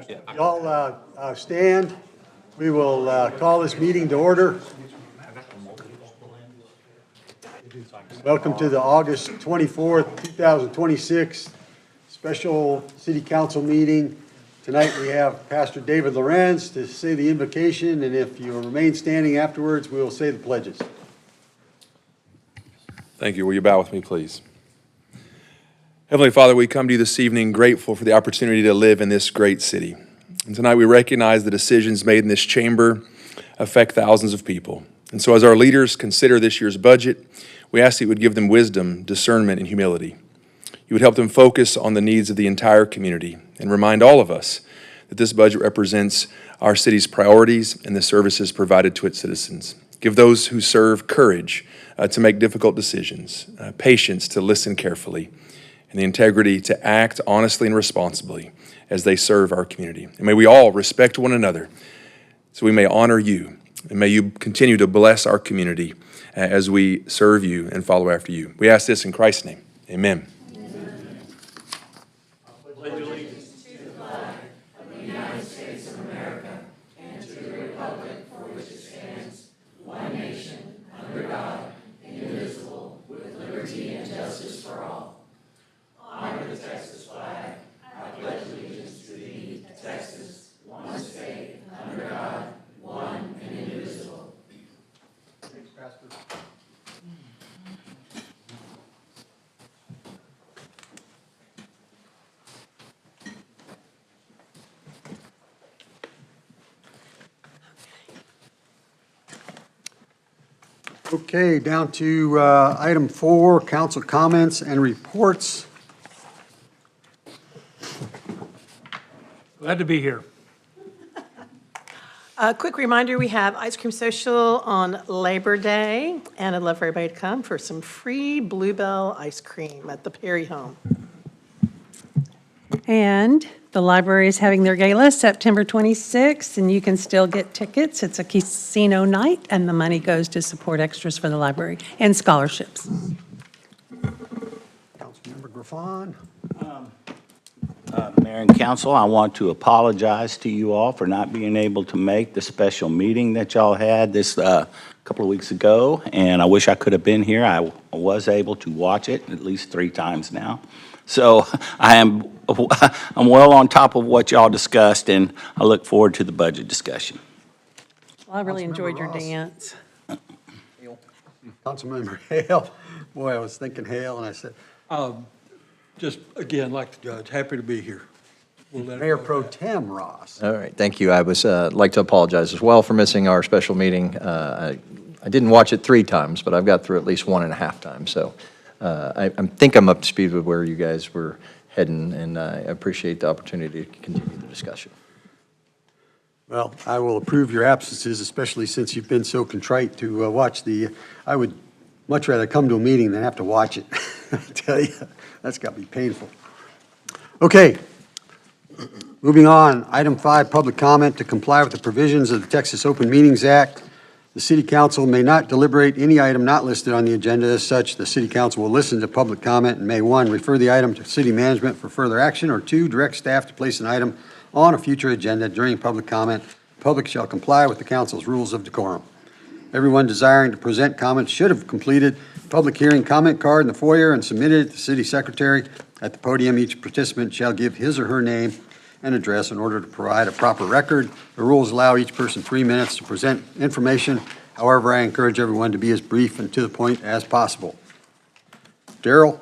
Y'all stand. We will call this meeting to order. Welcome to the August 24th, 2026 special city council meeting. Tonight we have Pastor David Lorenz to say the invocation, and if you remain standing afterwards, we will say the pledges. Thank you. Will you bow with me, please? Heavenly Father, we come to you this evening grateful for the opportunity to live in this great city. And tonight we recognize the decisions made in this chamber affect thousands of people. And so as our leaders consider this year's budget, we ask that you would give them wisdom, discernment, and humility. You would help them focus on the needs of the entire community and remind all of us that this budget represents our city's priorities and the services provided to its citizens. Give those who serve courage to make difficult decisions, patience to listen carefully, and the integrity to act honestly and responsibly as they serve our community. And may we all respect one another so we may honor you, and may you continue to bless our community as we serve you and follow after you. We ask this in Christ's name. Amen. Okay, down to item 4, council comments and reports. Glad to be here. A quick reminder, we have ice cream social on Labor Day, and I'd love for everybody to come for some free Bluebell ice cream at the Perry home. And the library is having their gala September 26th, and you can still get tickets. It's a casino night, and the money goes to support extras for the library and scholarships. Councilmember Griffon. Mayor and Council, I want to apologize to you all for not being able to make the special meeting that y'all had this couple of weeks ago, and I wish I could have been here. I was able to watch it at least 3 times now. So I'm well on top of what y'all discussed, and I look forward to the budget discussion. Well, I really enjoyed your Ross. dance. Councilmember Hale. Boy, I was thinking Hale, and I said, Just, again, like the judge, happy to be here. We'll let it Mayor go Pro at that. Tem Ross. All right, thank you. I was like to apologize as well for missing our special meeting. I didn't watch it 3 times, but I've got through at least 1.5 times. So I think I'm up to speed with where you guys were heading, and I appreciate the opportunity to continue the discussion. Well, I will approve your absences, especially since you've been so contrite to watch I would much rather come to a meeting than have to watch it. I tell you, that's got to be painful. Okay, moving on. Item 5, public comment. To comply with the provisions of the Texas Open Meetings Act, the City Council may not deliberate any item not listed on the agenda. As such, the City Council will listen to public comment and may, 1, refer the item to City Management for further action, or 2, direct staff to place an item on a future agenda during public comment. The public shall comply with the Council's rules of decorum. Everyone desiring to present comments should have completed public hearing comment card in the foyer and submitted it to the City Secretary. At the podium, each participant shall give his or her name and address in order to provide a proper record. The rules allow each person 3 minutes to present information. However, I encourage everyone to be as brief and to the point as possible. Daryl?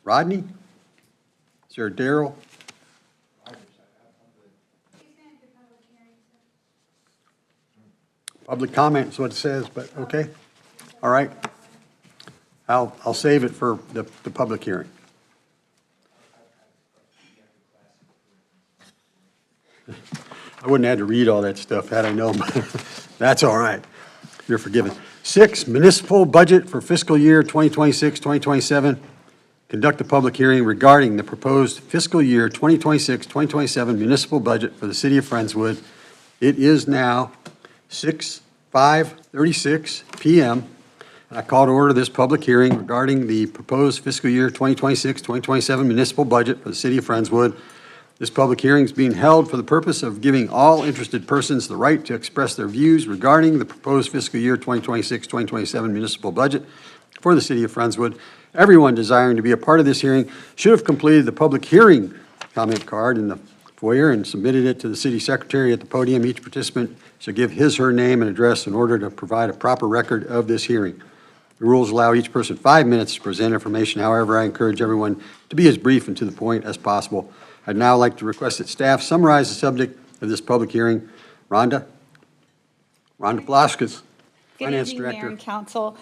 Rodney? Is there a Daryl? Public comment is what it says, but okay. All right. I'll save it for the public hearing. I wouldn't have had to read all that stuff had I known, but that's all right. You're forgiven. 6, municipal budget for fiscal year 2026-2027. Conduct a public hearing regarding the proposed fiscal year 2026-2027 municipal budget for the city of Friendswood. It is now 5:36 p.m. I call to order this public hearing regarding the proposed fiscal year 2026-2027 municipal budget for the city of Friendswood. This public hearing is being held for the purpose of giving all interested persons the right to express their views regarding the proposed fiscal year 2026-2027 municipal budget for the city of Friendswood. Everyone desiring to be a part of this hearing should have completed the public hearing comment card in the foyer and submitted it to the city secretary at the podium. Each participant should give his/her name and address in order to provide a proper record of this hearing. The rules allow each person 5 minutes to present information. However, I encourage everyone to be as brief and to the point as possible. I'd now like to request that staff summarize the subject of this public hearing. Rhonda Palaskis, Good Finance evening, Mayor Director. and Council.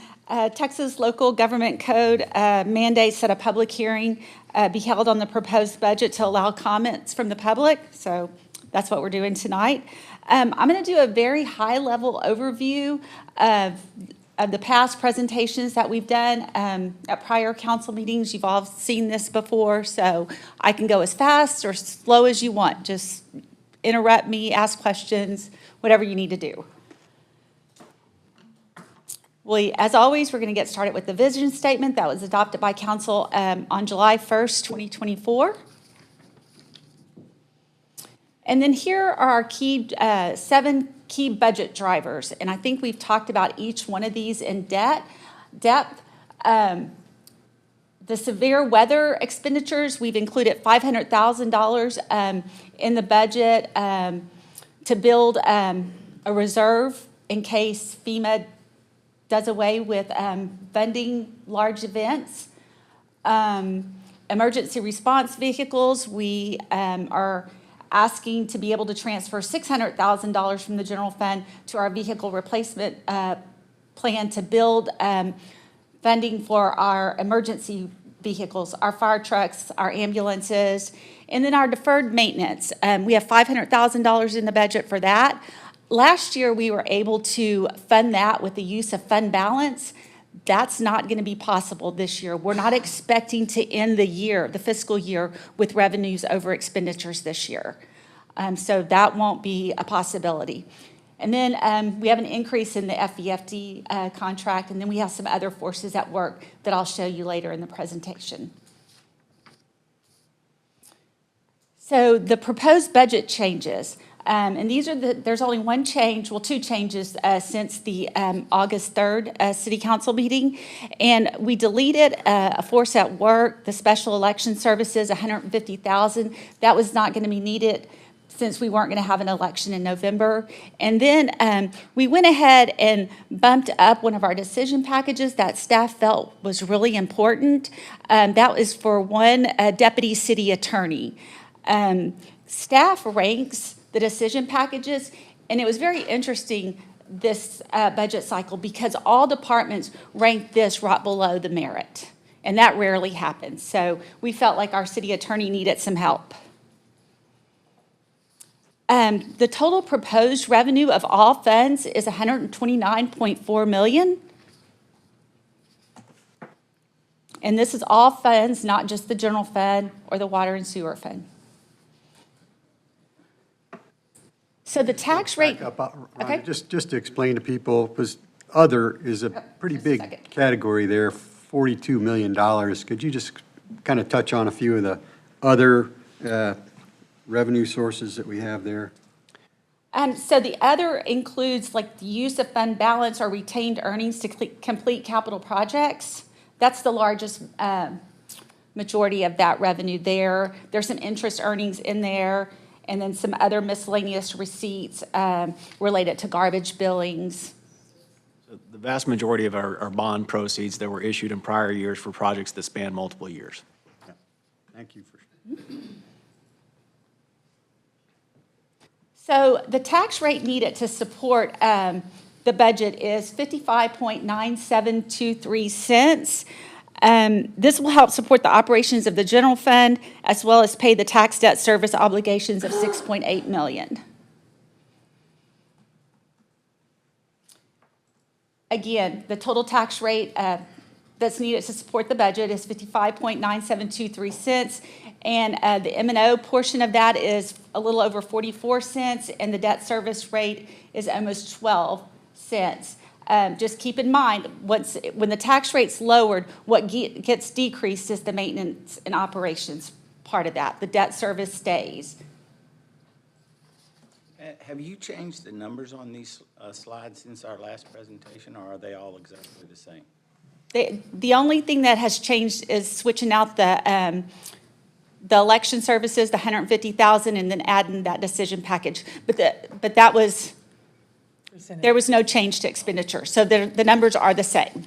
Texas Local Government Code mandates that a public hearing be held on the proposed budget to allow comments from the public, so that's what we're doing tonight. I'm going to do a very high-level overview of the past presentations that we've done at prior council meetings. You've all seen this before, so I can go as fast or slow as you want. Just interrupt me, ask questions, whatever you need to do. Well, as always, we're going to get started with the vision statement that was adopted by council on July 1st, 2024. And then here are our key 7 key budget drivers, and I think we've talked about each one of these in depth. The severe weather expenditures, we've included $500,000 in the budget to build a reserve in case FEMA does away with funding large events. Emergency response vehicles, we are asking to be able to transfer $600,000 from the general fund to our vehicle replacement plan to build funding for our emergency vehicles, our fire trucks, our ambulances, and then our deferred maintenance. We have $500,000 in the budget for that. Last year, we were able to fund that with the use of fund balance. That's not going to be possible this year. We're not expecting to end the year, the fiscal year, with revenues over expenditures this year. So that won't be a possibility. And then we have an increase in the FVFD contract, and then we have some other forces at work that I'll show you later in the presentation. So the proposed budget changes. And these are there's only one change, well, 2 changes since the August 3rd City Council meeting. And we deleted a force at work, the special election services, $150,000. That was not going to be needed since we weren't going to have an election in November. And then we went ahead and bumped up one of our decision packages that staff felt was really important. That was for one deputy city attorney. Staff ranks the decision packages, and it was very interesting this budget cycle because all departments ranked this right below the merit, and that rarely happens. So we felt like our city attorney needed some help. The total proposed revenue of all funds is $129.4 million. And this is all funds, not just the general fund or the water and sewer fund. So the tax rate. Back up, Rhonda, Okay. just to explain to people, because other is a pretty just a big second. category there, $42 million. Could you just kind of touch on a few of the other revenue sources that we have there? So the other includes like the use of fund balance or retained earnings to complete capital projects. That's the largest majority of that revenue there. There's some interest earnings in there, and then some other miscellaneous receipts related to garbage billings. The vast majority of our bond proceeds that were issued in prior years for projects that span multiple years. Thank you for. So the tax rate needed to support the budget is 55.9723 cents. This will help support the operations of the general fund as well as pay the tax debt service obligations of $6.8 million. Again, the total tax rate that's needed to support the budget is 55.9723 cents. And the M&O portion of that is a little over 44 cents, and the debt service rate is almost 12 cents. Just keep in mind, when the tax rate's lowered, what gets decreased is the maintenance and operations part of that. The debt service stays. Have you changed the numbers on these slides since our last presentation, or are they all exactly the same? The only thing that has changed is switching out the election services, the 150,000, and then adding that decision package. But that was, there was no change to expenditure. So the numbers are the same.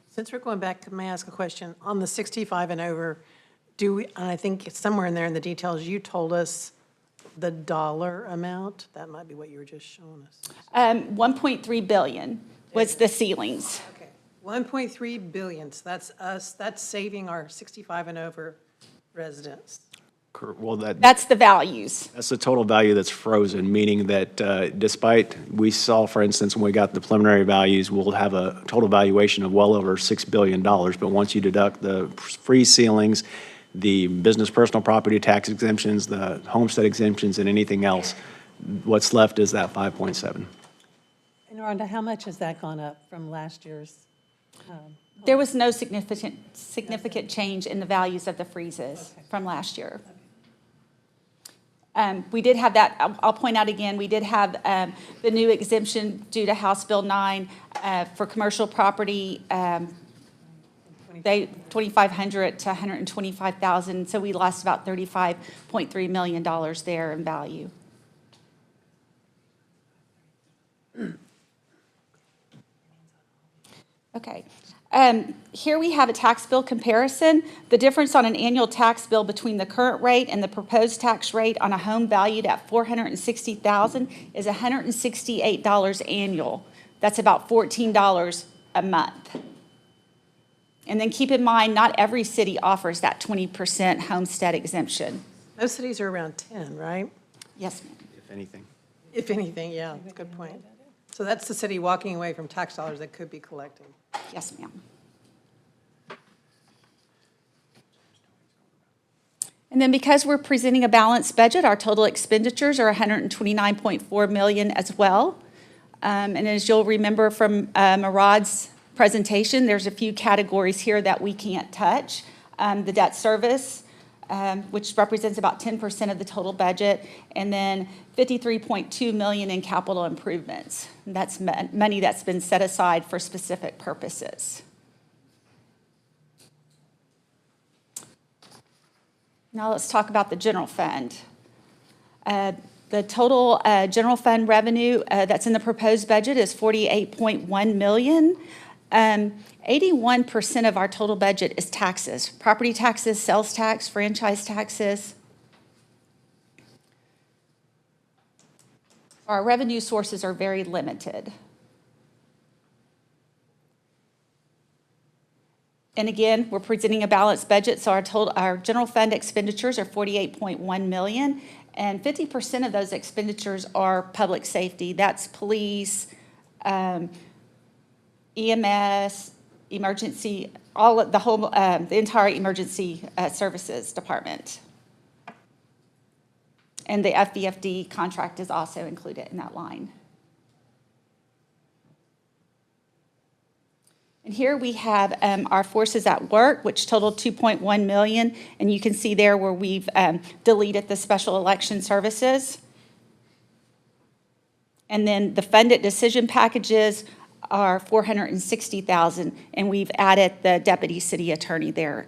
Since we're going back, may I ask a question? On the 65 and over, and I think it's somewhere in there in the details, you told us the dollar amount? That might be what you were just showing us. 1.3 billion was the ceilings. Okay, 1.3 billion, so that's saving our 65 and over residents. Well, That's the values. that's the total value that's frozen, meaning that despite, we saw, for instance, when we got the preliminary values, we'll have a total valuation of well over $6 billion. But once you deduct the freeze ceilings, the business personal property tax exemptions, the homestead exemptions, and anything else, what's left is that 5.7. And Rhonda, how much has that gone up from last year's? There was no significant change in the values of the freezes from last year. We did have that, I'll point out again, we did have the new exemption due to House Bill 9 for commercial property, 2,500 to 125,000, so we lost about $35.3 million there in value. Okay. Here we have a tax bill comparison. The difference on an annual tax bill between the current rate and the proposed tax rate on a home valued at $460,000 is $168 annual. That's about $14 a month. And then keep in mind, not every city offers that 20% homestead exemption. Most cities are around 10, right? Yes, ma'am. If anything. If anything, yeah, good point. So that's the city walking away from tax dollars that could be collected. Yes, ma'am. And then because we're presenting a balanced budget, our total expenditures are $129.4 million as well. And as you'll remember from Murad's presentation, there's a few categories here that we can't touch. The debt service, which represents about 10% of the total budget, and then $53.2 million in capital improvements. And that's money that's been set aside for specific purposes. Now let's talk about the general fund. The total general fund revenue that's in the proposed budget is $48.1 million. 81% of our total budget is taxes, property taxes, sales tax, franchise taxes. Our revenue sources are very limited. And again, we're presenting a balanced budget, so our general fund expenditures are $48.1 million, and 50% of those expenditures are public safety. That's police, EMS, emergency, the entire emergency services department. And the FVFD contract is also included in that line. And here we have our forces at work, which total $2.1 million. And you can see there where we've deleted the special election services. And then the funded decision packages are $460,000, and we've added the deputy city attorney there.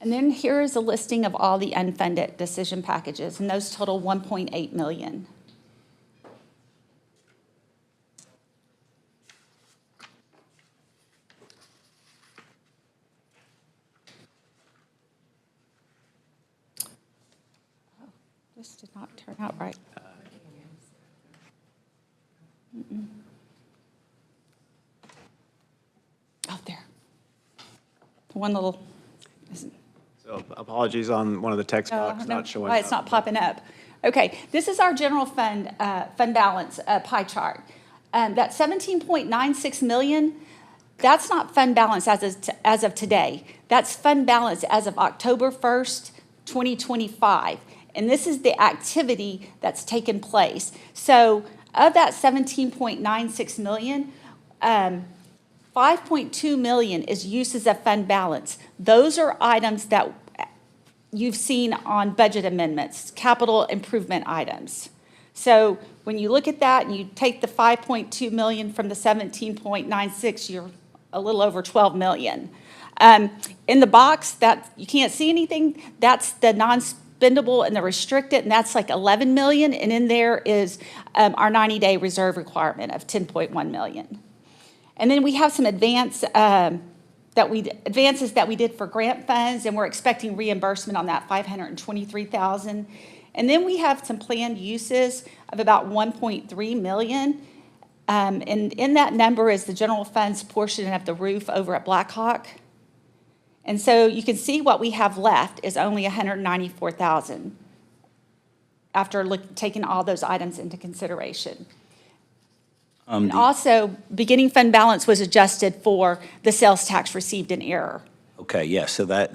And then here is a listing of all the unfunded decision packages, and those total $1.8 million. This did not turn out right. Oh, there. One little. So apologies on one of the text boxes not showing Why it's not popping up. Okay, this is our general fund balance pie chart. That $17.96 million, That's not fund balance as of today. That's fund balance as of October 1st, 2025. And this is the activity that's taken place. So of that 17.96 million, 5.2 million is uses of fund balance. Those are items that you've seen on budget amendments, capital improvement items. So when you look at that and you take the 5.2 million from the 17.96, you're a little over 12 million. In the box that you can't see anything, that's the non-spendable and the restricted, and that's like 11 million. And in there is our 90-day reserve requirement of 10.1 million. And then we have some advances that we did for grant funds, and we're expecting reimbursement on that 523,000. And then we have some planned uses of about 1.3 million. And in that number is the general funds portion of the roof over at Blackhawk. And so you can see what we have left is only 194,000 after taking all those items into consideration. And also, beginning fund balance was adjusted for the sales tax received in error. Okay, yes, so that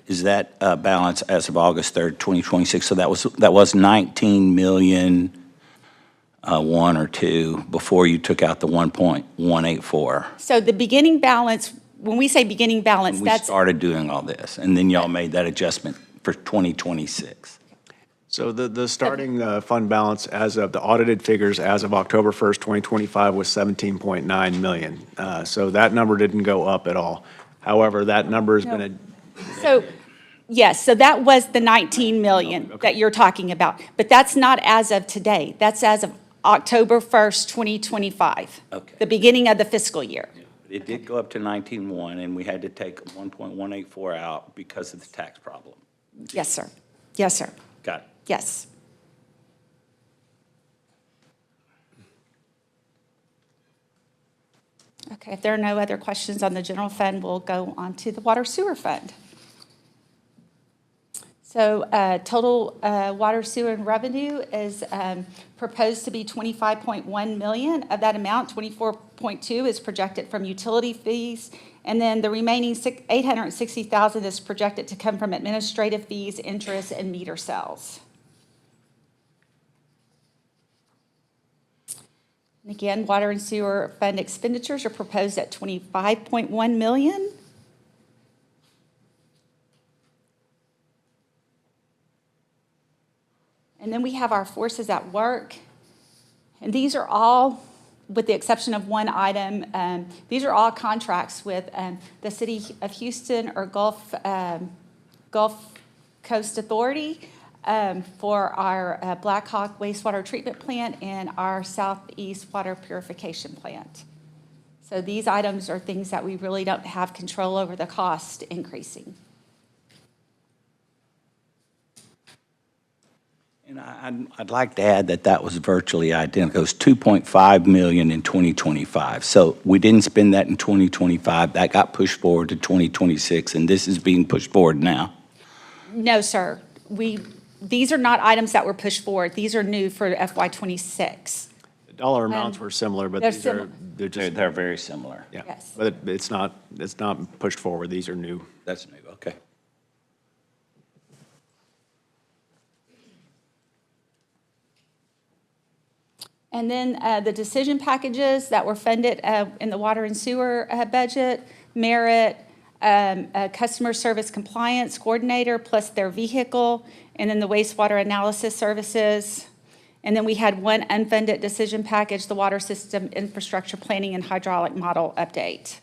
is that balance as of August 3rd, 2026. So that was 19 million, 1 or 2 before you took out the 1.184. So the beginning balance, when we say beginning balance, We that's started doing all this, and then y'all made that adjustment for 2026. So the starting fund balance as of the audited figures as of October 1st, 2025 was 17.9 million. So that number didn't go up at all. However, that number has been, so. Yes, so that was the 19 million that you're talking about, but that's not as of today. That's as of October 1st, 2025. Okay. The beginning of the fiscal year. It did go up to 19.1, and we had to take 1.184 out because of the tax problem. Yes, sir. Yes, sir. Got it. Yes. Okay, if there are no other questions on the general fund, we'll go on to the water sewer fund. So total water sewer and revenue is proposed to be 25.1 million. Of that amount, 24.2 is projected from utility fees, and then the remaining 860,000 is projected to come from administrative fees, interest, and meter sales. And again, water and sewer fund expenditures are proposed at 25.1 million. And then we have our forces at work. And these are all, with the exception of one item, these are all contracts with the City of Houston or Gulf Coast Authority for our Blackhawk wastewater treatment plant and our Southeast water purification plant. So these items are things that we really don't have control over the cost increasing. And I'd like to add that was virtually identical. It was 2.5 million in 2025. So we didn't spend that in 2025. That got pushed forward to 2026, and this is being pushed forward now. No, sir. These are not items that were pushed forward. These are new for FY26. the dollar amounts were similar, but they're these are, similar. they're just, They're very similar. yeah. Yes. But it's not pushed forward. These are new. That's new, okay. And then the decision packages that were funded in the water and sewer budget, merit, a customer service compliance coordinator plus their vehicle, and then the wastewater analysis services. And then we had one unfunded decision package, the water system infrastructure planning and hydraulic model update.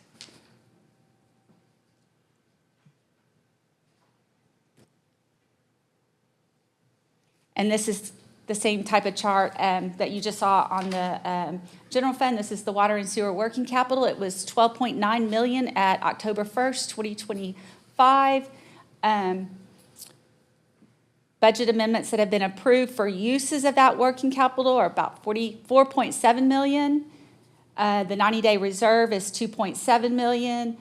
And this is the same type of chart that you just saw on the general fund. This is the water and sewer working capital. It was 12.9 million at October 1st, 2025. Budget amendments that have been approved for uses of that working capital are about 44.7 million. The 90-day reserve is 2.7 million.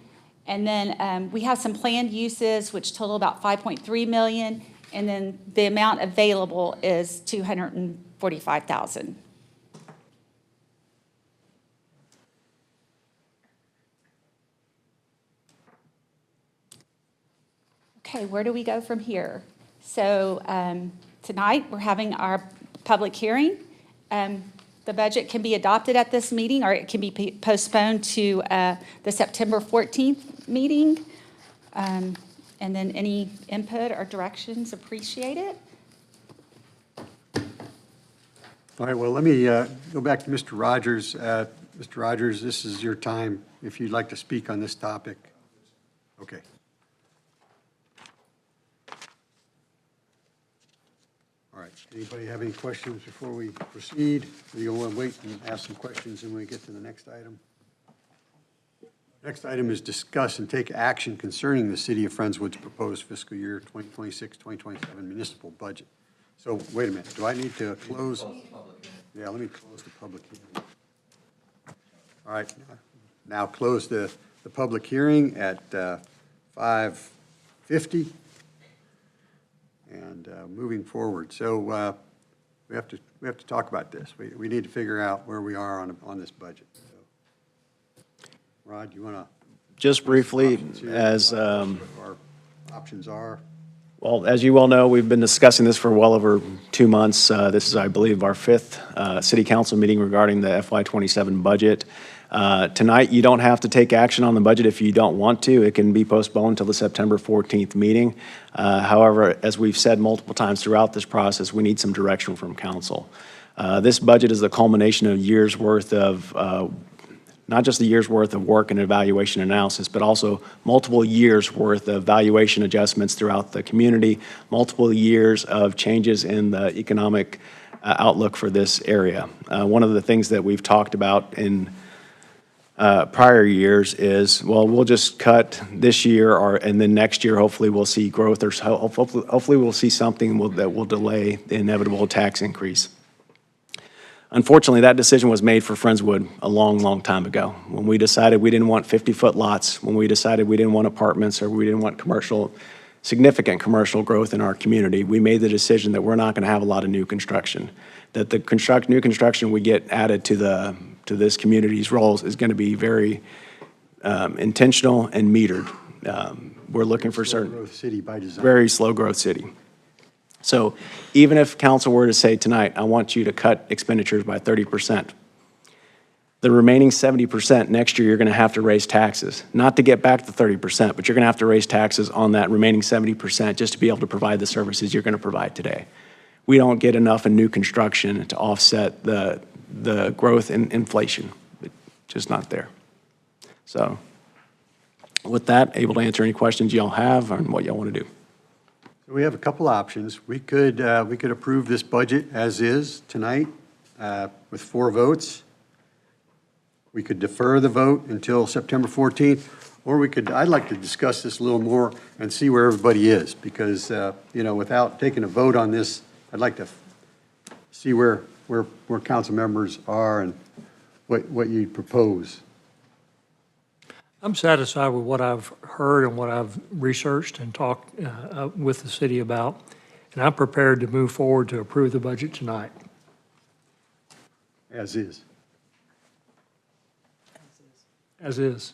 And then we have some planned uses, which total about 5.3 million. And then the amount available is 245,000. okay, where do we go from here? So tonight, we're having our public hearing. The budget can be adopted at this meeting, or it can be postponed to the September 14th meeting. And then any input or directions appreciated. All right, well, let me go back to Mr. Rogers. Mr. Rogers, this is your time if you'd like to speak on this topic. Okay. All right, anybody have any questions before we proceed? Or you want to wait and ask some questions when we get to the next item? Next item is discuss and take action concerning the City of Friendswood's proposed fiscal year 2026-2027 municipal budget. So, wait a minute, do I need to close? Yeah, let me close the public hearing. All right, now close the public hearing at 5:50. And moving forward, so we have to talk about this. We need to figure out where we are on this budget. So, Rod, you want to? Just briefly, as, Our options are. well, as you well know, we've been discussing this for well over 2 months. This is, I believe, our fifth city council meeting regarding the FY27 budget. Tonight, you don't have to take action on the budget if you don't want to. It can be postponed until the September 14th meeting. However, as we've said multiple times throughout this process, we need some direction from council. This budget is the culmination of years' worth of, not just a year's worth of work and evaluation analysis, but also multiple years' worth of valuation adjustments throughout the community, multiple years of changes in the economic outlook for this area. One of the things that we've talked about in prior years is, well, we'll just cut this year, and then next year, hopefully we'll see growth, or hopefully we'll see something that will delay the inevitable tax increase. Unfortunately, that decision was made for Friendswood a long, long time ago. When we decided we didn't want 50-foot lots, when we decided we didn't want apartments, or we didn't want significant commercial growth in our community, we made the decision that we're not going to have a lot of new construction. That the new construction we get added to this community's roles is going to be very intentional and metered. We're looking for certain. Slow growth city by design. Very slow growth city. So even if council were to say tonight, I want you to cut expenditures by 30%, the remaining 70% next year, you're going to have to raise taxes. Not to get back the 30%, but you're going to have to raise taxes on that remaining 70% just to be able to provide the services you're going to provide today. We don't get enough in new construction to offset the growth in inflation. It's just not there. So with that, able to answer any questions y'all have on what y'all want to do. We have a couple options. We could approve this budget as is tonight with 4 votes. We could defer the vote until September 14th, or I'd like to discuss this a little more and see where everybody is, because, without taking a vote on this, I'd like to see where council members are and what you propose. I'm satisfied with what I've heard and what I've researched and talked with the city about, and I'm prepared to move forward to approve the budget tonight. As is. As is.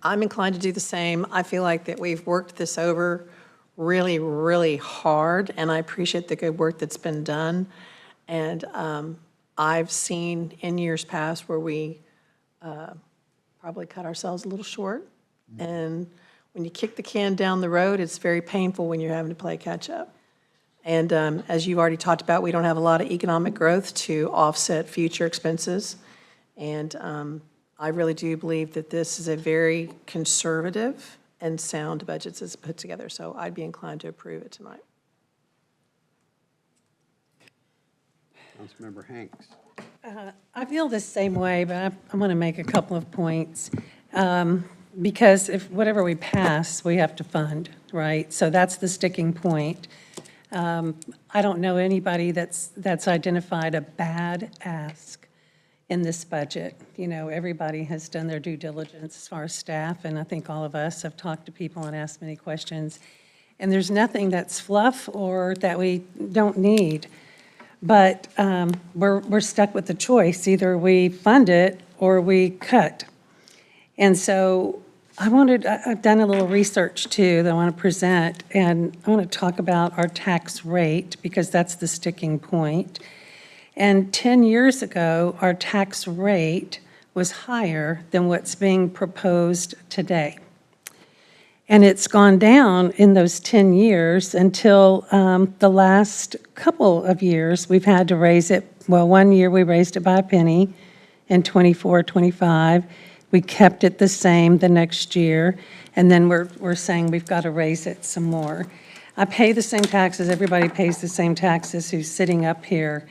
I'm inclined to do the same. I feel like that we've worked this over really, really hard, and I appreciate the good work that's been done. And I've seen in years past where we probably cut ourselves a little short. And when you kick the can down the road, it's very painful when you're having to play catch-up. And as you've already talked about, we don't have a lot of economic growth to offset future expenses. And I really do believe that this is a very conservative and sound budget that's put together. So I'd be inclined to approve it tonight. Councilmember Hanks. I feel the same way, but I'm going to make a couple of points. Because if whatever we pass, we have to fund, right? So that's the sticking point. I don't know anybody that's identified a bad ask in this budget. You know, everybody has done their due diligence as far as staff, and I think all of us have talked to people and asked many questions. And there's nothing that's fluff or that we don't need. But we're stuck with the choice. Either we fund it or we cut. And so I've done a little research too that I want to present, and I want to talk about our tax rate because that's the sticking point. And 10 years ago, our tax rate was higher than what's being proposed today. And it's gone down in those 10 years until the last couple of years, we've had to raise it. Well, one year we raised it by a penny in 24, 25. We kept it the same the next year, and then we're saying we've got to raise it some more. I pay the same taxes, everybody pays the same taxes who's sitting up here.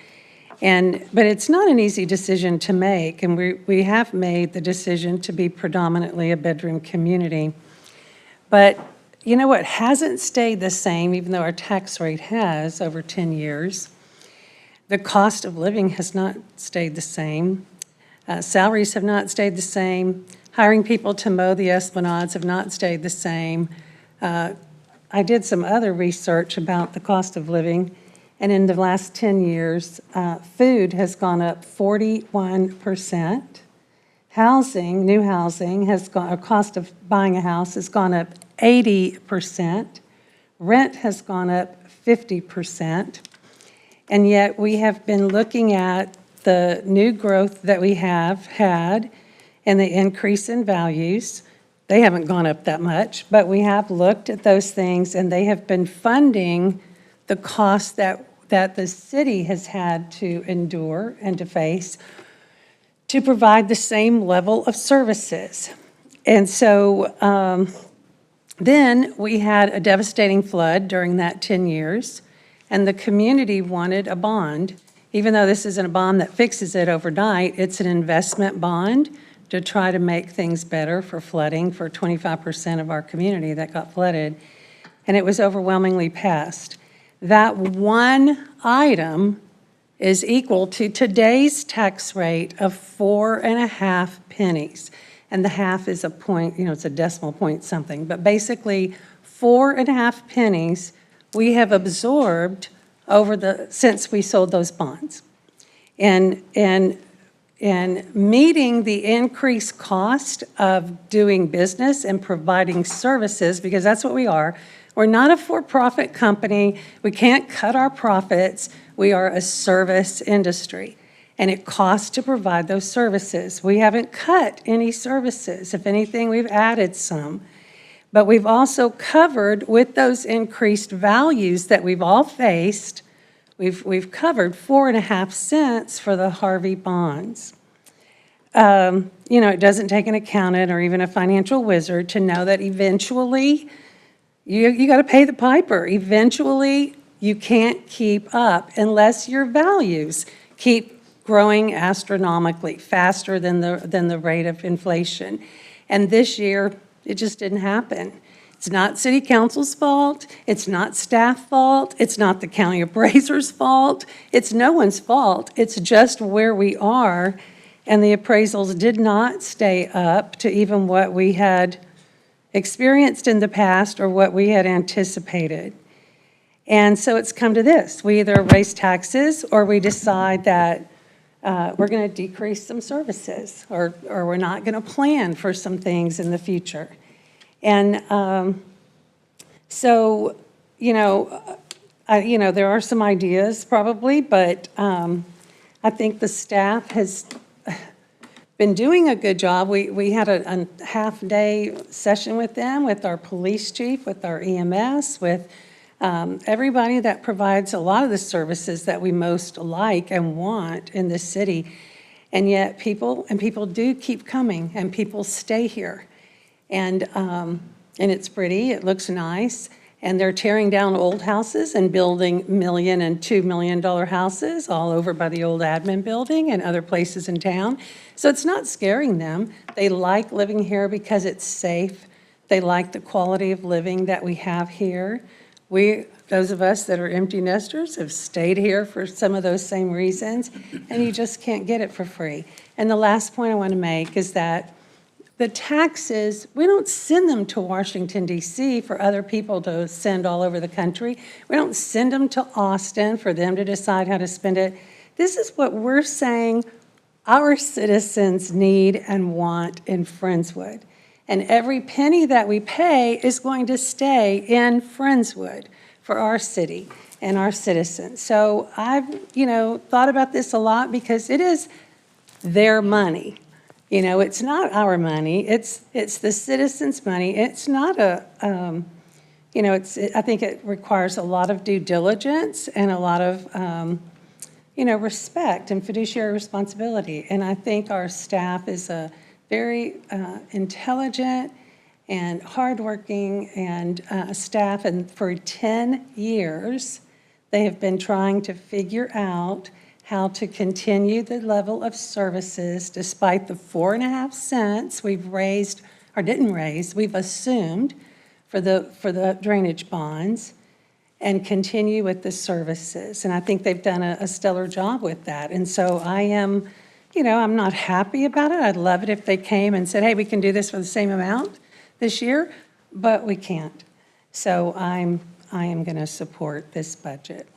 But it's not an easy decision to make, and we have made the decision to be predominantly a bedroom community. But you know what hasn't stayed the same, even though our tax rate has over 10 years? The cost of living has not stayed the same. Salaries have not stayed the same. Hiring people to mow the esplanades have not stayed the same. I did some other research about the cost of living, and in the last 10 years, food has gone up 41%. Housing, new housing, cost of buying a house has gone up 80%. Rent has gone up 50%. And yet we have been looking at the new growth that we have had and the increase in values. They haven't gone up that much, but we have looked at those things, and they have been funding the costs that the city has had to endure and to face to provide the same level of services. And so then we had a devastating flood during that 10 years, and the community wanted a bond. Even though this isn't a bond that fixes it overnight, it's an investment bond to try to make things better for flooding for 25% of our community that got flooded, and it was overwhelmingly passed. That one item is equal to today's tax rate of 4.5 pennies. And the half is a point, it's a decimal point something, but basically 4.5 pennies we have absorbed since we sold those bonds. And meeting the increased cost of doing business and providing services, because that's what we are. We're not a for-profit company. We can't cut our profits. We are a service industry, and it costs to provide those services. We haven't cut any services. If anything, we've added some. But we've also covered, with those increased values that we've all faced, we've covered 4.5 cents for the Harvey bonds. It doesn't take an accountant or even a financial wizard to know that eventually you got to pay the piper. Eventually, you can't keep up unless your values keep growing astronomically, faster than the rate of inflation. And this year, it just didn't happen. It's not city council's fault. It's not staff fault. It's not the county appraiser's fault. It's no one's fault. It's just where we are. And the appraisals did not stay up to even what we had experienced in the past or what we had anticipated. And so it's come to this. We either raise taxes or we decide that we're going to decrease some services or we're not going to plan for some things in the future. And so, there are some ideas probably, but I think the staff has been doing a good job. We had a half-day session with them, with our police chief, with our EMS, with everybody that provides a lot of the services that we most like and want in this city. And yet people do keep coming, and people stay here. And it's pretty, it looks nice. And they're tearing down old houses and building $1 million and $2 million houses all over by the old admin building and other places in town. So it's not scaring them. They like living here because it's safe. They like the quality of living that we have here. Those of us that are empty nesters have stayed here for some of those same reasons, and you just can't get it for free. And the last point I want to make is that the taxes, we don't send them to Washington, D.C. for other people to send all over the country. We don't send them to Austin for them to decide how to spend it. This is what we're saying our citizens need and want in Friendswood. And every penny that we pay is going to stay in Friendswood for our city and our citizens. So I've, thought about this a lot because it is their money. It's not our money. It's the citizens' money. It's not I think it requires a lot of due diligence and a lot of, respect and fiduciary responsibility. And I think our staff is a very intelligent and hardworking and staff. And for 10 years, they have been trying to figure out how to continue the level of services despite the 4.5 cents we've raised, or didn't raise, we've assumed for the drainage bonds, and continue with the services. And I think they've done a stellar job with that. And so I am, I'm not happy about it. I'd love it if they came and said, hey, we can do this for the same amount this year, but we can't. So I am going to support this budget.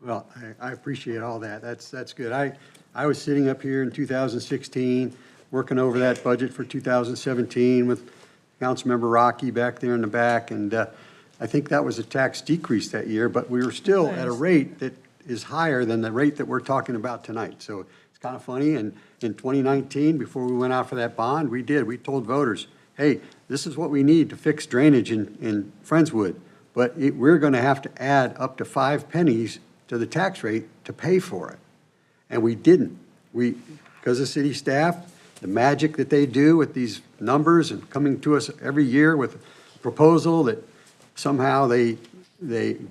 Well, I appreciate all that. That's good. I was sitting up here in 2016, working over that budget for 2017 with Councilmember Rocky back there in the back, and I think that was a tax decrease that year, but we were still at a rate that is higher than the rate that we're talking about tonight. So it's kind of funny, and in 2019, before we went out for that bond, we told voters, hey, this is what we need to fix drainage in Friendswood, but we're going to have to add up to 5 pennies to the tax rate to pay for it. And we didn't. Because of city staff, the magic that they do with these numbers and coming to us every year with a proposal that somehow they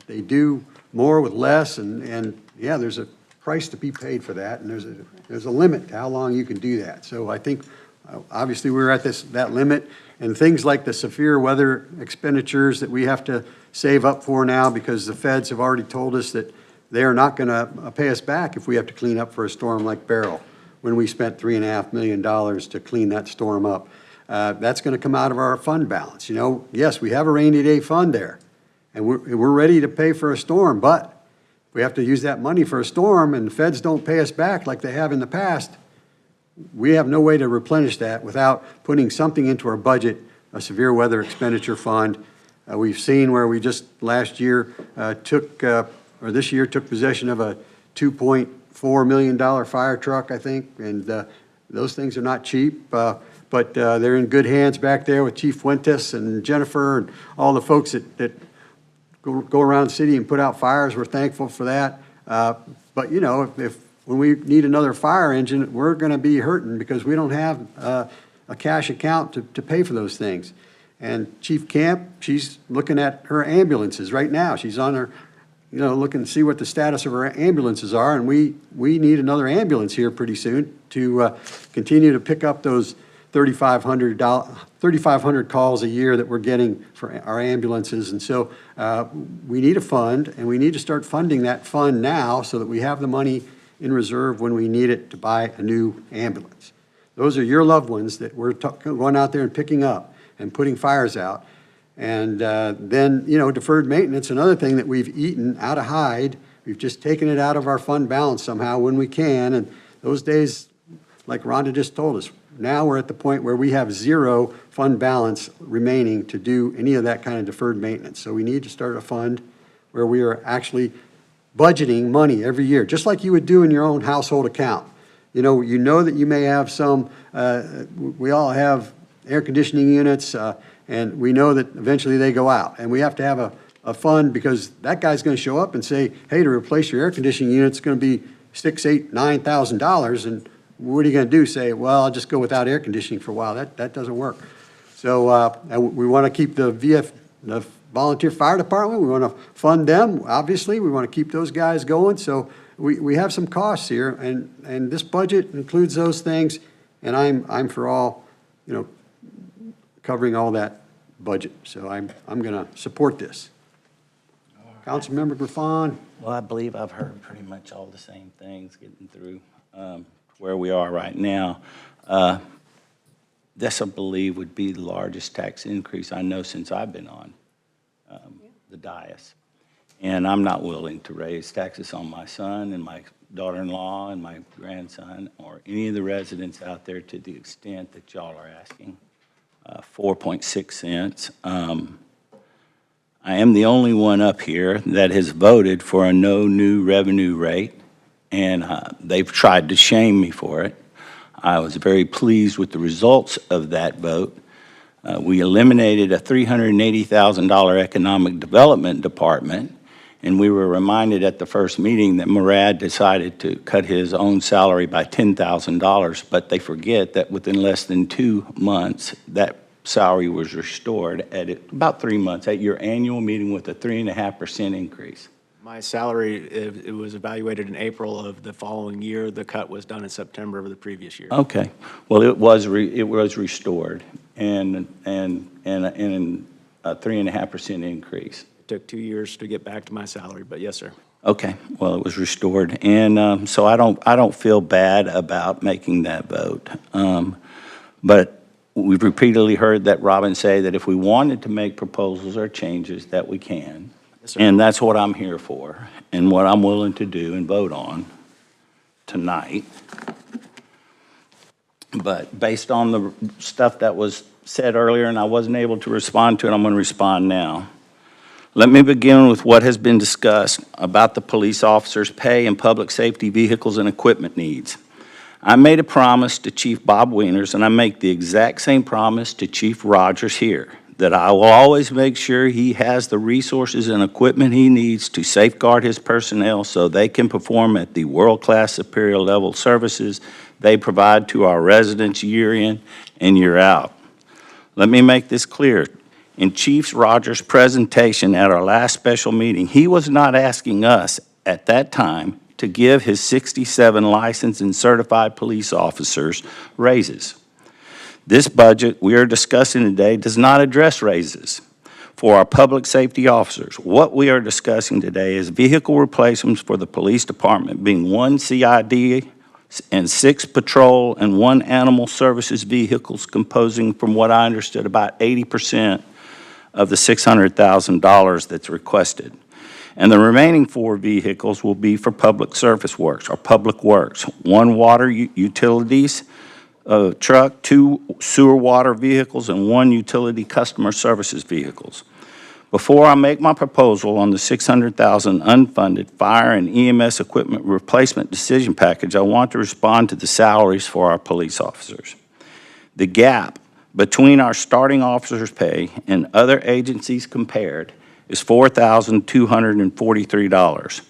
do more with less, and yeah, there's a price to be paid for that, and there's a limit to how long you can do that. So I think, obviously, we're at that limit, and things like the severe weather expenditures that we have to save up for now because the feds have already told us that they are not going to pay us back if we have to clean up for a storm like Beryl, when we spent $3.5 million to clean that storm up. That's going to come out of our fund balance. Yes, we have a rainy day fund there, and we're ready to pay for a storm, but if we have to use that money for a storm and the feds don't pay us back like they have in the past, we have no way to replenish that without putting something into our budget, a severe weather expenditure fund. We've seen where we just last year this year took possession of a $2.4 million fire truck, I think, and those things are not cheap, but they're in good hands back there with Chief Fuentes and Jennifer and all the folks that go around the city and put out fires. We're thankful for that. But, if when we need another fire engine, we're going to be hurting because we don't have a cash account to pay for those things. And Chief Camp, she's looking at her ambulances right now. She's on her, looking to see what the status of her ambulances are, and we need another ambulance here pretty soon to continue to pick up those 3,500 calls a year that we're getting for our ambulances. And so we need a fund, and we need to start funding that fund now so that we have the money in reserve when we need it to buy a new ambulance. Those are your loved ones that we're going out there and picking up and putting fires out. And then, deferred maintenance, another thing that we've eaten out of hide. We've just taken it out of our fund balance somehow when we can. And those days, like Rhonda just told us, now we're at the point where we have 0 fund balance remaining to do any of that kind of deferred maintenance. So we need to start a fund where we are actually budgeting money every year, just like you would do in your own household account. You know that you may have some, we all have air conditioning units, and we know that eventually they go out. And we have to have a fund because that guy's going to show up and say, hey, to replace your air conditioning unit, it's going to be $6,000, $8,000, $9,000. And what are you going to do? Say, well, I'll just go without air conditioning for a while. That doesn't work. So we want to keep the volunteer fire department. We want to fund them, obviously. We want to keep those guys going. So we have some costs here, and this budget includes those things, and I'm for all, covering all that budget. So I'm going to support this. Councilmember Griffon. Well, I believe I've heard pretty much all the same things getting through where we are right now. This, I believe, would be the largest tax increase I know since I've been on the dais. And I'm not willing to raise taxes on my son and my daughter-in-law and my grandson or any of the residents out there to the extent that y'all are asking. 4.6 cents. I am the only one up here that has voted for a no new revenue rate, and they've tried to shame me for it. I was very pleased with the results of that vote. We eliminated a $380,000 economic development department, and we were reminded at the first meeting that Murad decided to cut his own salary by $10,000, but they forget that within less than 2 months, that salary was restored at about 3 months at your annual meeting with a 3.5% increase. My salary, it was evaluated in April of the following year. The cut was done in September of the previous year. Okay, well, it was restored and a 3.5% increase. It took 2 years to get back to my salary, but yes, sir. Okay, well, it was restored, and so I don't feel bad about making that vote. But we've repeatedly heard that Robin say that if we wanted to make proposals or changes, that we can. Yes, sir. And that's what I'm here for, and what I'm willing to do and vote on tonight. But based on the stuff that was said earlier, and I wasn't able to respond to it, I'm going to respond now. Let me begin with what has been discussed about the police officers' pay and public safety vehicles and equipment needs. I made a promise to Chief Bob Wieners, and I make the exact same promise to Chief Rogers here, that I will always make sure he has the resources and equipment he needs to safeguard his personnel so they can perform at the world-class superior level services they provide to our residents year in and year out. Let me make this clear. In Chief Rogers' presentation at our last special meeting, he was not asking us at that time to give his 67 licensed and certified police officers raises. This budget we are discussing today does not address raises for our public safety officers. What we are discussing today is vehicle replacements for the police department, being 1 CID and 6 patrol and 1 animal services vehicles, composing, from what I understood, about 80% of the $600,000 that's requested. And the remaining 4 vehicles will be for public service works, or public works. 1 water utilities truck, 2 sewer water vehicles, and 1 utility customer services vehicles. Before I make my proposal on the $600,000 unfunded fire and EMS equipment replacement decision package, I want to respond to the salaries for our police officers. The gap between our starting officers' pay and other agencies compared is $4,243.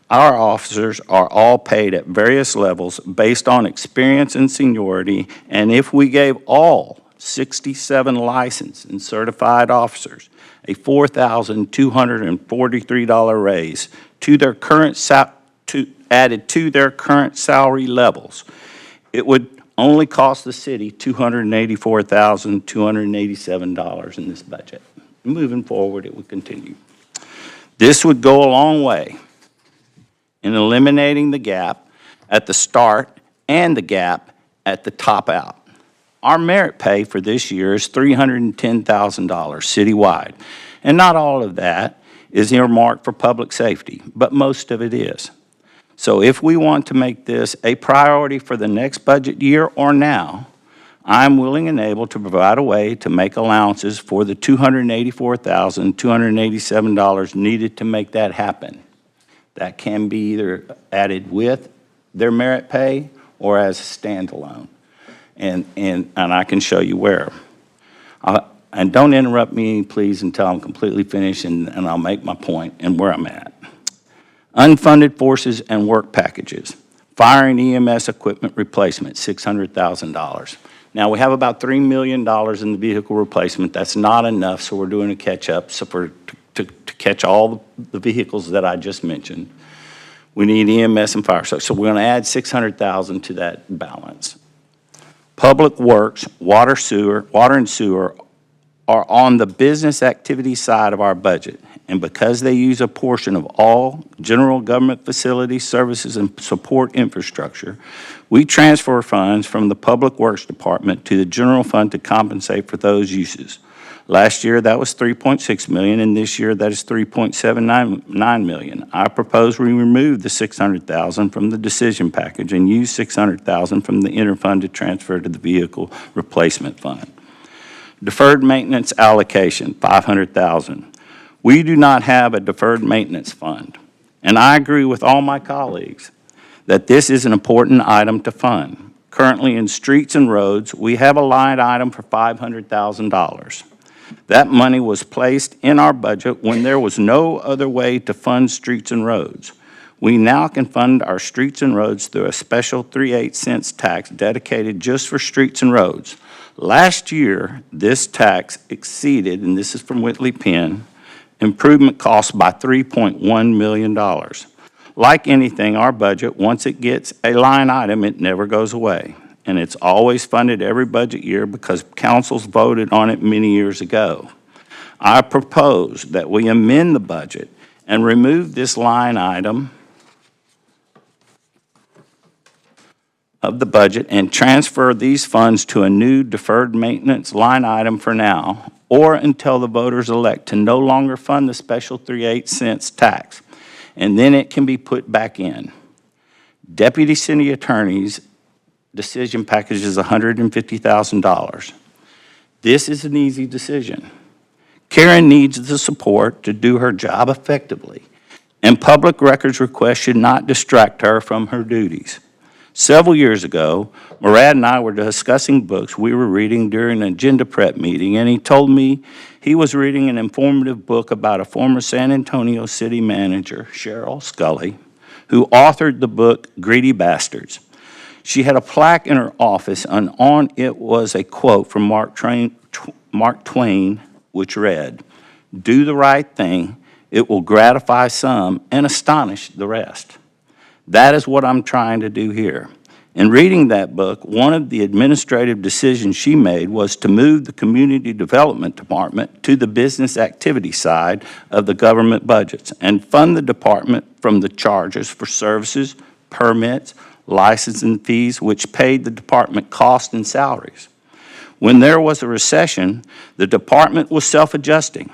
Our officers are all paid at various levels based on experience and seniority, and if we gave all 67 licensed and certified officers a $4,243 raise to their current added to their current salary levels, it would only cost the city $284,287 in this budget. Moving forward, it would continue. This would go a long way in eliminating the gap at the start and the gap at the top out. Our merit pay for this year is $310,000 citywide, and not all of that is earmarked for public safety, but most of it is. So if we want to make this a priority for the next budget year or now, I'm willing and able to provide a way to make allowances for the $284,287 needed to make that happen. That can be either added with their merit pay or as a standalone. And I can show you where. And don't interrupt me, please, until I'm completely finished, and I'll make my point and where I'm at. Unfunded forces and work packages. Fire and EMS equipment replacement, $600,000. Now, we have about $3 million in the vehicle replacement. That's not enough, so we're doing a catch-up to catch all the vehicles that I just mentioned. We need EMS and fire. So we're going to add $600,000 to that balance. Public works, water and sewer are on the business activity side of our budget. And because they use a portion of all general government facilities, services, and support infrastructure, we transfer funds from the Public Works Department to the general fund to compensate for those uses. Last year, that was $3.6 million, and this year, that is $3.79 million. I propose we remove the $600,000 from the decision package and use $600,000 from the interfund to transfer to the vehicle replacement fund. Deferred maintenance allocation, $500,000. We do not have a deferred maintenance fund, and I agree with all my colleagues that this is an important item to fund. Currently in streets and roads, we have a line item for $500,000. That money was placed in our budget when there was no other way to fund streets and roads. We now can fund our streets and roads through a special 3/8 cents tax dedicated just for streets and roads. Last year, this tax exceeded, and this is from Whitley Penn, improvement costs by $3.1 million. Like anything, our budget, once it gets a line item, it never goes away. And it's always funded every budget year because councils voted on it many years ago. I propose that we amend the budget and remove this line item of the budget and transfer these funds to a new deferred maintenance line item for now, or until the voters elect to no longer fund the special 3/8 cents tax, and then it can be put back in. Deputy city attorney's decision package is $150,000. This is an easy decision. Karen needs the support to do her job effectively, and public records requests should not distract her from her duties. Several years ago, Murad and I were discussing books we were reading during an agenda prep meeting, and he told me he was reading an informative book about a former San Antonio city manager, Cheryl Scully, who authored the book Greedy Bastards. She had a plaque in her office, and on it was a quote from Mark Twain, which read, "Do the right thing, it will gratify some and astonish the rest." That is what I'm trying to do here. In reading that book, one of the administrative decisions she made was to move the Community Development Department to the business activity side of the government budgets and fund the department from the charges for services, permits, licensing fees, which paid the department costs and salaries. When there was a recession, the department was self-adjusting.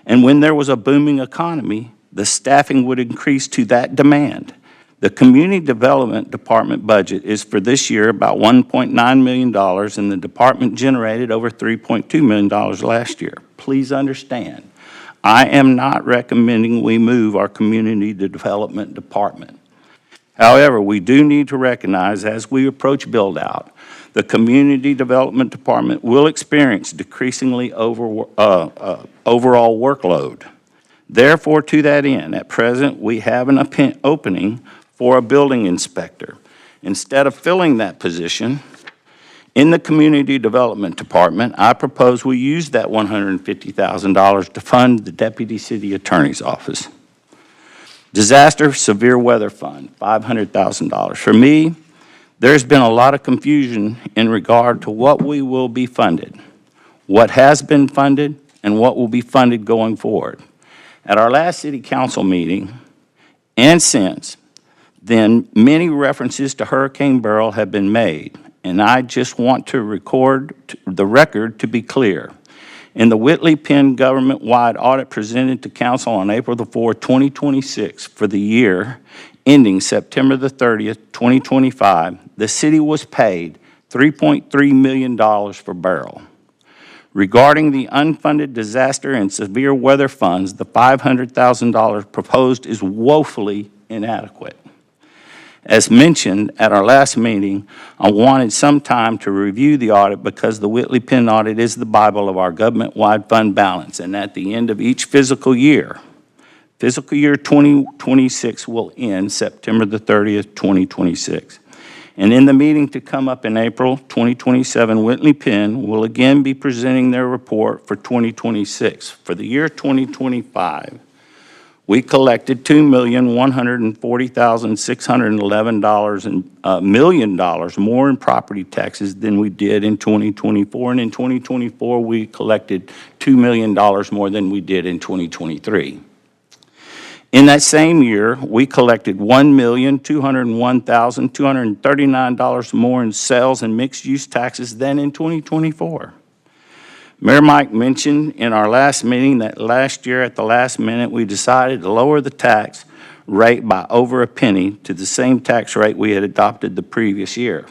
And when there was a booming economy, the staffing would increase to that demand. The Community Development Department budget is for this year about $1.9 million, and the department generated over $3.2 million last year. Please understand, I am not recommending we move our Community Development Department. However, we do need to recognize as we approach build-out, the Community Development Department will experience decreasingly overall workload. Therefore, to that end, at present, we have an opening for a building inspector. Instead of filling that position in the Community Development Department, I propose we use that $150,000 to fund the Deputy City Attorney's Office. Disaster Severe Weather Fund, $500,000. For me, there's been a lot of confusion in regard to what we will be funded, what has been funded, and what will be funded going forward. At our last City Council meeting, and since then, many references to Hurricane Beryl have been made, and I just want to record the record to be clear. In the Whitley Penn government-wide audit presented to Council on April the 4th, 2026, for the year ending September the 30th, 2025, the city was paid $3.3 million for Beryl. Regarding the unfunded disaster and severe weather funds, the $500,000 proposed is woefully inadequate. As mentioned at our last meeting, I wanted some time to review the audit because the Whitley Penn audit is the Bible of our government-wide fund balance, and at the end of each fiscal year 2026 will end September the 30th, 2026. And in the meeting to come up in April 2027, Whitley Penn will again be presenting their report for 2026. For the year 2025, we collected $2,140,611 million more in property taxes than we did in 2024. And in 2024, we collected $2 million more than we did in 2023. In that same year, we collected $1,201,239 more in sales and mixed-use taxes than in 2024. Mayor Mike mentioned in our last meeting that last year at the last minute, we decided to lower the tax rate by over a penny to the same tax rate we had adopted the previous year.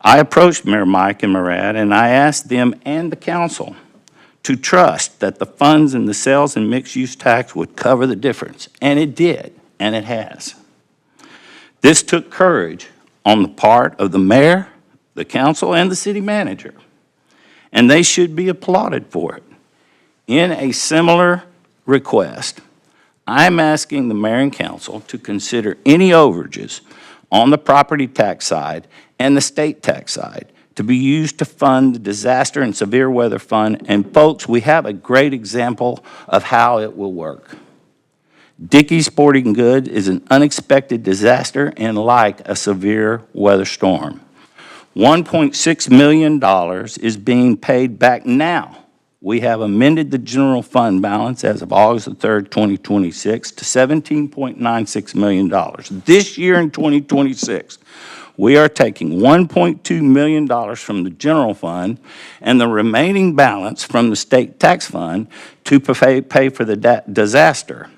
I approached Mayor Mike and Murad, and I asked them and the council to trust that the funds in the sales and mixed-use tax would cover the difference, and it did, and it has. This took courage on the part of the mayor, the council, and the city manager, and they should be applauded for it. In a similar request, I'm asking the mayor and council to consider any overages on the property tax side and the state tax side to be used to fund the disaster and severe weather fund. And folks, we have a great example of how it will work. Dickey's Sporting Goods is an unexpected disaster and like a severe weather storm. $1.6 million is being paid back now. We have amended the general fund balance as of August the 3rd, 2026 to $17.96 million. This year in 2026, we are taking $1.2 million from the general fund and the remaining balance from the state tax fund to pay for the disaster.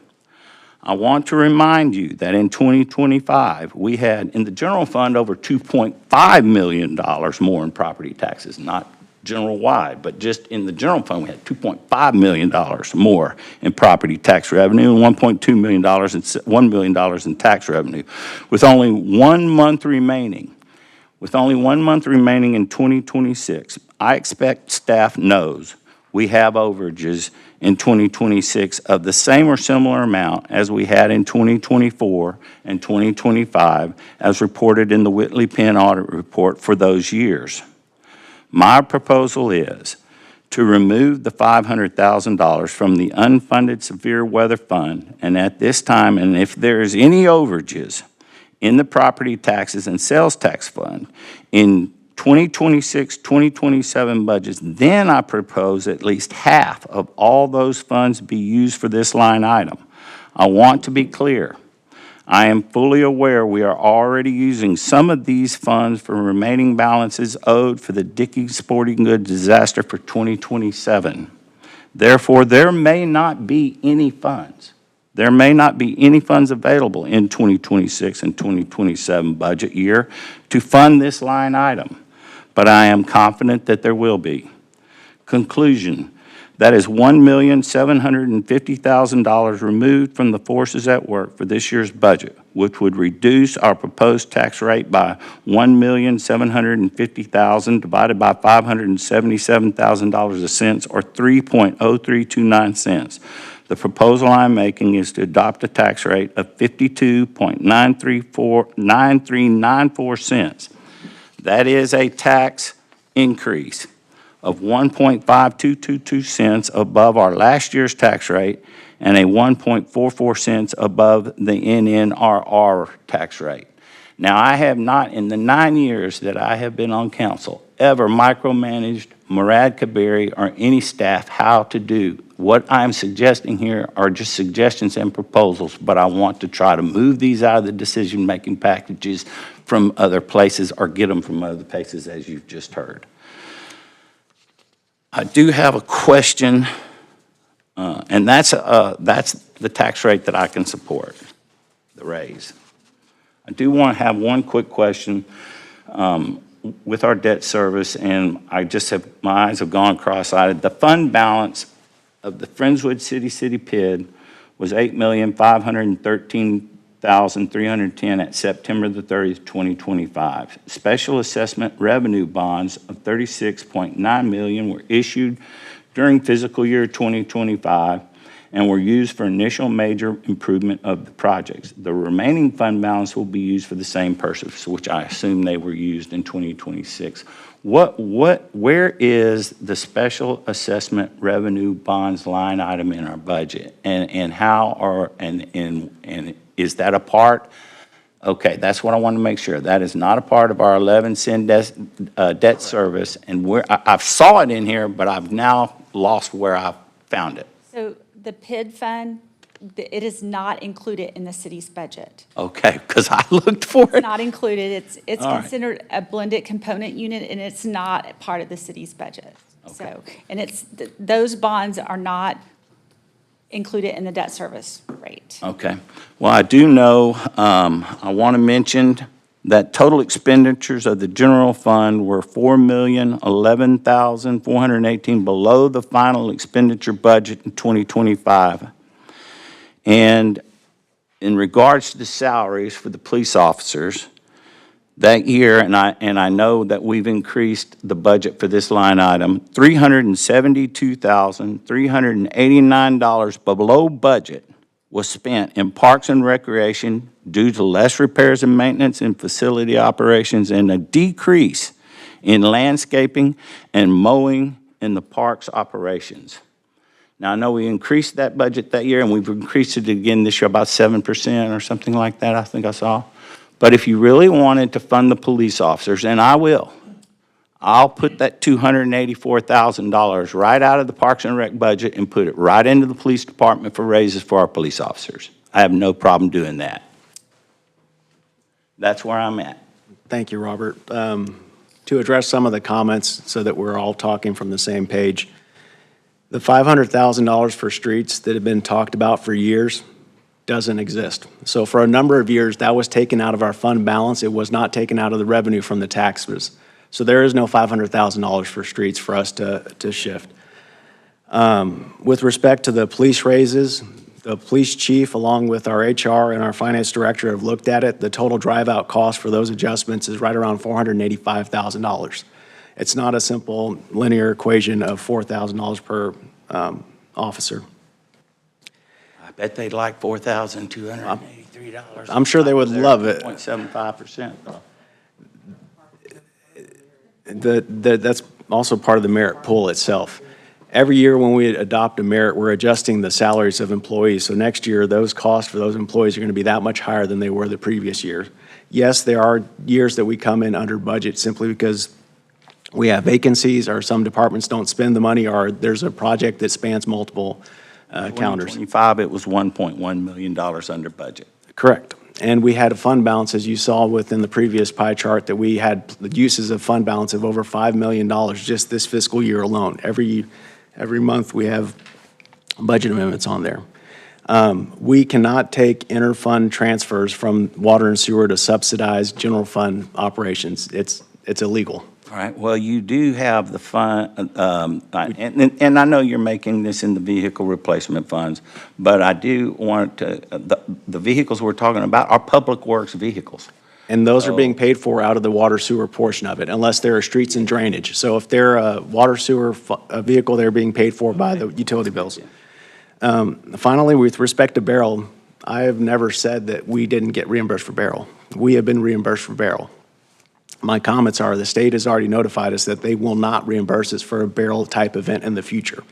I want to remind you that in 2025, we had in the general fund over $2.5 million more in property taxes, not general-wide, but just in the general fund, we had $2.5 million more in property tax revenue and $1.2 million and $1 million in tax revenue. With only 1 month remaining, in 2026, I expect staff knows we have overages in 2026 of the same or similar amount as we had in 2024 and 2025, as reported in the Whitley Penn audit report for those years. My proposal is to remove the $500,000 from the unfunded severe weather fund, and at this time, and if there is any overages in the property taxes and sales tax fund in 2026, 2027 budgets, then I propose at least half of all those funds be used for this line item. I want to be clear. I am fully aware we are already using some of these funds for remaining balances owed for the Dickey's Sporting Goods disaster for 2027. Therefore, there may not be any funds. There may not be any funds available in 2026 and 2027 budget year to fund this line item, but I am confident that there will be. Conclusion. That is $1,750,000 removed from the forces at work for this year's budget, which would reduce our proposed tax rate by $1,750,000 divided by $577,000 a cents, or 3.0329 cents. The proposal I'm making is to adopt a tax rate of 52.9394 cents. That is a tax increase of 1.5222 cents above our last year's tax rate and a 1.44 cents above the NNRR tax rate. Now, I have not, in the 9 years that I have been on council, ever micromanaged Murad Kabiri or any staff how to do. What I'm suggesting here are just suggestions and proposals, but I want to try to move these out of the decision-making packages from other places or get them from other places, as you've just heard. I do have a question, and that's the tax rate that I can support, the raise. I do want to have one quick question with our debt service, and I just have, my eyes have gone cross-eyed. The fund balance of the Friendswood City PID was $8,513,310 at September the 30th, 2025. Special assessment revenue bonds of $36.9 million were issued during fiscal year 2025 and were used for initial major improvement of the projects. The remaining fund balance will be used for the same purpose, which I assume they were used in 2026. Where is the special assessment revenue bonds line item in our budget? And how are, and is that a part? Okay, that's what I want to make sure. That is not a part of our 11 cent debt service. And I've saw it in here, but I've now lost where I found it. So the PID fund, it is not included in the city's budget. Okay, because I looked for It's it. not included. It's All right. considered a blended component unit, and it's not part of the city's budget. Okay. So, and those bonds are not included in the debt service rate. Okay. Well, I do know, I want to mention that total expenditures of the general fund were $4,011,418 below the final expenditure budget in 2025. And in regards to the salaries for the police officers, that year, and I know that we've increased the budget for this line item, $372,389 below budget was spent in parks and recreation due to less repairs and maintenance in facility operations and a decrease in landscaping and mowing in the parks operations. Now, I know we increased that budget that year, and we've increased it again this year about 7% or something like that, I think I saw. But if you really wanted to fund the police officers, and I will, I'll put that $284,000 right out of the Parks and Rec budget and put it right into the police department for raises for our police officers. I have no problem doing that. That's where I'm at. Thank you, Robert. To address some of the comments so that we're all talking from the same page, the $500,000 for streets that have been talked about for years doesn't exist. So for a number of years, that was taken out of our fund balance. It was not taken out of the revenue from the taxes. So there is no $500,000 for streets for us to shift. With respect to the police raises, the police chief, along with our HR and our finance director, have looked at it. The total drive-out cost for those adjustments is right around $485,000. It's not a simple linear equation of $4,000 per officer. I bet they'd like $4,283. I'm sure they would love it. 0.75%. That's also part of the merit pool itself. Every year when we adopt a merit, we're adjusting the salaries of employees. So next year, those costs for those employees are going to be that much higher than they were the previous year. Yes, there are years that we come in under budget simply because we have vacancies, or some departments don't spend the money, or there's a project that spans multiple counters. 2025, it was $1.1 million under budget. Correct. And we had a fund balance, as you saw within the previous pie chart, that we had the uses of fund balance of over $5 million just this fiscal year alone. Every month, we have budget amendments on there. We cannot take inter-fund transfers from water and sewer to subsidize general fund operations. It's illegal. All right, well, you do have the fund, and I know you're making this in the vehicle replacement funds, but I do want to, the vehicles we're talking about are public works vehicles. And those are being paid for out of the water sewer portion of it, unless there are streets and drainage. So if they're a water sewer vehicle, they're being paid for by the utility bills. Finally, with respect to Barrel, I have never said that we didn't get reimbursed for Barrel. We have been reimbursed for Barrel. My comments are the state has already notified us that they will not reimburse us for a Barrel-type event in the future.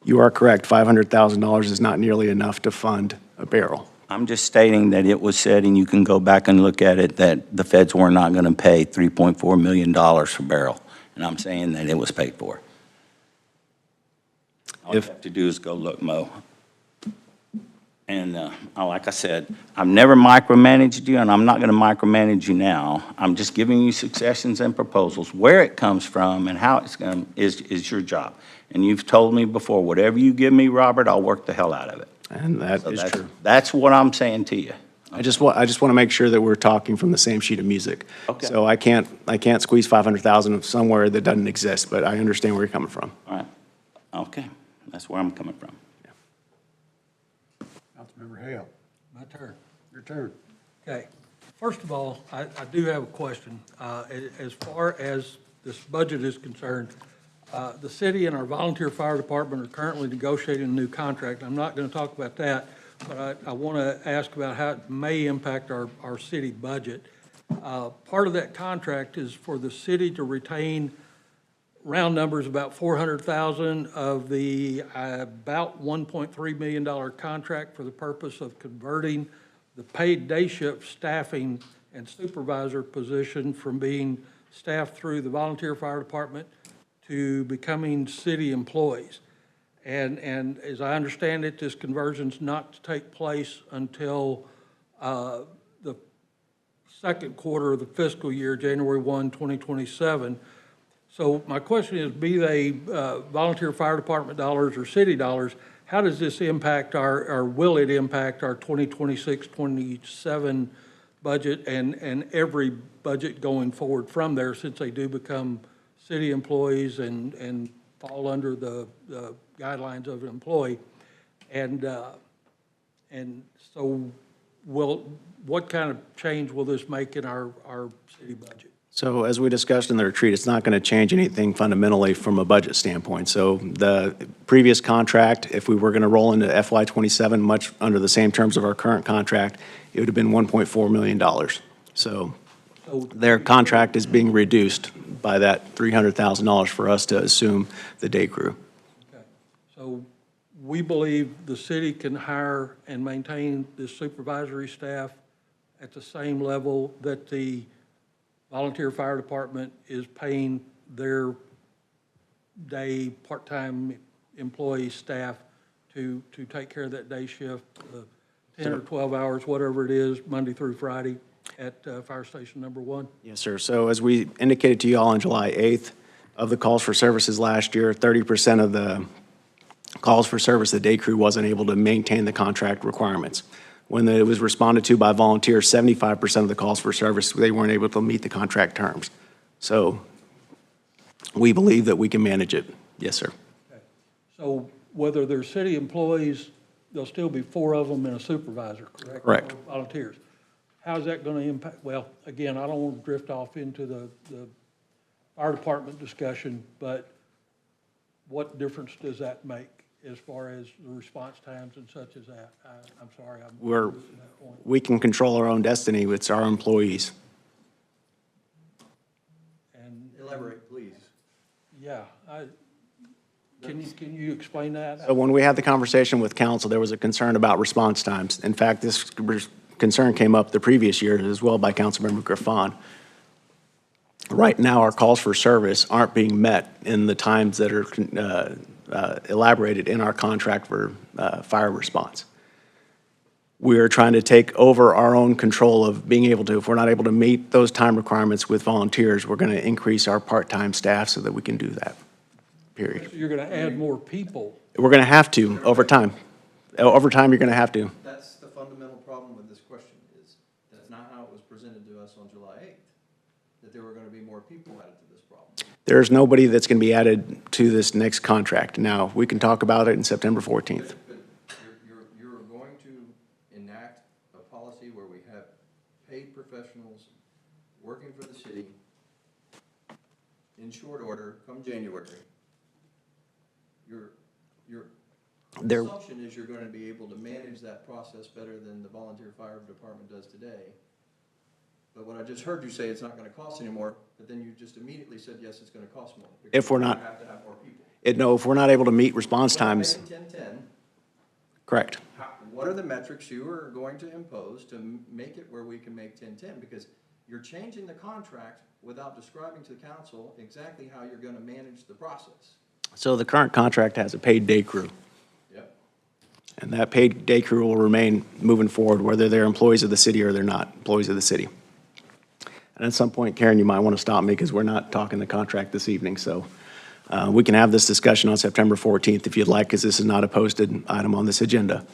You are correct, $500,000 is not nearly enough to fund a Barrel. I'm just stating that it was said, and you can go back and look at it, that the feds were not going to pay $3.4 million for Barrel. And I'm saying that it was paid for. All you have to do is go look, Mo. And like I said, I've never micromanaged you, and I'm not going to micromanage you now. I'm just giving you suggestions and proposals. Where it comes from and how it's going is your job. And you've told me before, whatever you give me, Robert, I'll work the hell out of it. And that is true. That's what I'm saying to you. I just want to make sure that we're talking from the same sheet of music. Okay. So I can't squeeze $500,000 somewhere that doesn't exist, but I understand where you're coming from. All right. Okay. That's where I'm coming from. Councilmember Hale. My turn. Your turn. Okay. First of all, I do have a question. As far as this budget is concerned, the city and our volunteer fire department are currently negotiating a new contract. I'm not going to talk about that, but I want to ask about how it may impact our city budget. Part of that contract is for the city to retain, round numbers, about $400,000 of the about $1.3 million contract for the purpose of converting the paid day shift staffing and supervisor position from being staffed through the volunteer fire department to becoming city employees. And as I understand it, this conversion's not to take place until the second quarter of the fiscal year, January 1, 2027. So my question is, be they volunteer fire department dollars or city dollars, how does this impact or will it impact our 2026-27 budget and every budget going forward from there, since they do become city employees and fall under the guidelines of an employee. And so what kind of change will this make in our city budget? So as we discussed in the retreat, it's not going to change anything fundamentally from a budget standpoint. So the previous contract, if we were going to roll into FY '27, much under the same terms of our current contract, it would have been $1.4 million. So their contract is being reduced by that $300,000 for us to assume the day crew. Okay. So we believe the city can hire and maintain the supervisory staff at the same level that the volunteer fire department is paying their day part-time employee staff to take care of that day shift, 10 or 12 hours, whatever it is, Monday through Friday at Fire Station Number 1? Yes, sir. So as we indicated to you all on July 8th, of the calls for services last year, 30% of the calls for service, the day crew wasn't able to maintain the contract requirements. When it was responded to by volunteers, 75% of the calls for service, they weren't able to meet the contract terms. So we believe that we can manage it. Yes, sir. Okay. So whether they're city employees, there'll still be 4 of them and a supervisor, correct? Correct. Or volunteers. How's that going to impact? Well, again, I don't want to drift off into the fire department discussion, but what difference does that make as far as the response times and such as that? I'm sorry, I'm missing that point. We can control our own destiny. It's our employees. And, Elaborate, please. yeah, can you explain that? So when we had the conversation with council, there was a concern about response times. In fact, this concern came up the previous year as well by Councilmember Griffon. Right now, our calls for service aren't being met in the times that are elaborated in our contract for fire response. We're trying to take over our own control of being able to, if we're not able to meet those time requirements with volunteers, we're going to increase our part-time staff so that we can do that, period. So you're going to add more people. We're going to have to over time. Over time, you're going to have to. That's the fundamental problem with this question, is that's not how it was presented to us on July 8th, that there were going to be more people added to this problem. There's nobody that's going to be added to this next contract. Now, we can talk about it in September 14th. But you're going to enact a policy where we have paid professionals working for the city in short order come January. Your assumption is you're going to be able to manage that process better than the volunteer fire department does today. But what I just heard you say, it's not going to cost anymore, but then you just immediately said, yes, it's going to cost more. If we're not- You have to have more people. No, if we're not able to meet response times, 10-10, correct. what are the metrics you are going to impose to make it where we can make 10-10? Because you're changing the contract without describing to the council exactly how you're going to manage the process. So the current contract has a paid day crew, Yep. and that paid day crew will remain moving forward, whether they're employees of the city or they're not employees of the city. And at some point, Karen, you might want to stop me because we're not talking the contract this evening. So we can have this discussion on September 14th if you'd like, because this is not a posted item on this agenda.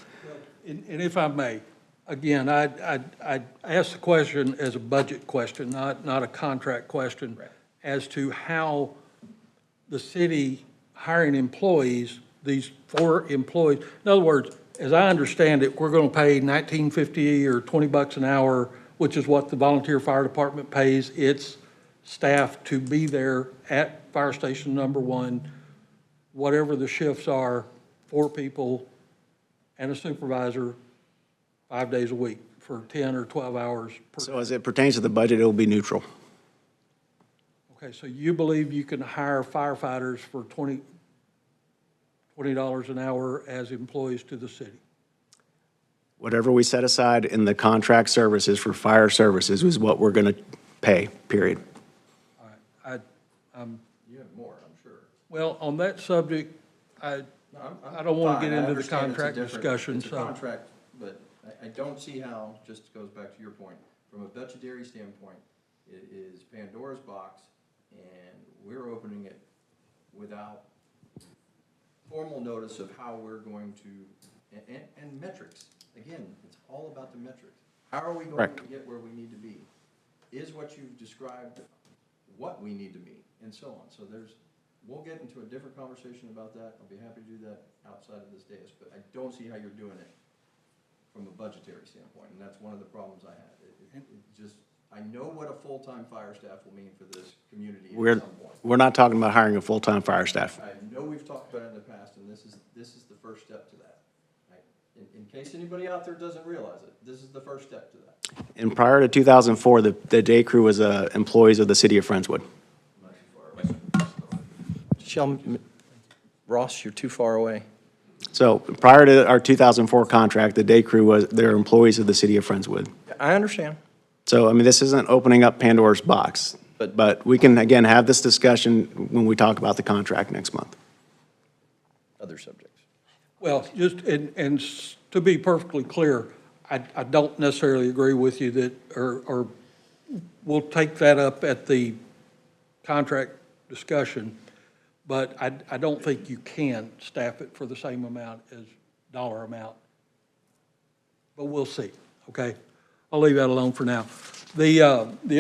And if I may, again, I asked the question as a budget question, not a contract question, as to how the city hiring employees, these 4 employees, in other words, as I understand it, we're going to pay $19.50 or $20 an hour, which is what the volunteer fire department pays its staff to be there at Fire Station Number 1, whatever the shifts are, 4 people and a supervisor 5 days a week for 10 or 12 hours per So as it pertains to the budget, it will be neutral. Okay, so you believe you can hire firefighters for $20 an hour as employees to the city? Whatever we set aside in the contract services for fire services is what we're going to pay, period. All right, You have more, I'm sure. well, on that subject, I don't want to get into the contract discussion, It's a so. contract, but I don't see how, just goes back to your point, from a budgetary standpoint, it is Pandora's box, and we're opening it without formal notice of how we're going to, and metrics. Again, it's all about the metrics. How are we going Correct. to get where we need to be? Is what you've described what we need to be, and so on. So we'll get into a different conversation about that. I'll be happy to do that outside of this dais, but I don't see how you're doing it from a budgetary standpoint, and that's one of the problems I have. It just, I know what a full-time fire staff will mean for this community at some point. We're not talking about hiring a full-time fire staff. I know we've talked about it in the past, and this is the first step to that. In case anybody out there doesn't realize it, this is the first step to that. And prior to 2004, the day crew was employees of the city of Friendswood. Not too far away. Ross, you're too far away. So prior to our 2004 contract, the day crew they're employees of the city of Friendswood. I understand. So, I mean, this isn't opening up Pandora's box, but we can, again, have this discussion when we talk about the contract next month. Other subjects. Well, just, and to be perfectly clear, I don't necessarily agree with you that, or we'll take that up at the contract discussion, but I don't think you can staff it for the same amount as dollar amount. But we'll see, okay? I'll leave that alone for now. The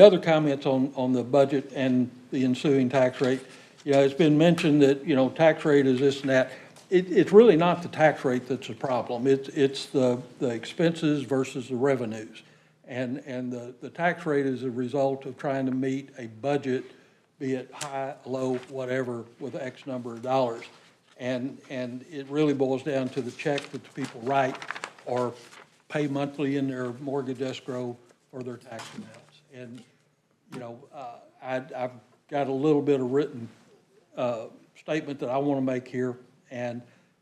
other comments on the budget and the ensuing tax rate, you know, it's been mentioned that, you know, tax rate is this and that. It's really not the tax rate that's a problem. It's the expenses versus the revenues. And the tax rate is a result of trying to meet a budget, be it high, low, whatever, with X number of dollars. And it really boils down to the check that the people write or pay monthly in their mortgage escrow or their tax amounts. And, you know, I've got a little bit of written statement that I want to make here, and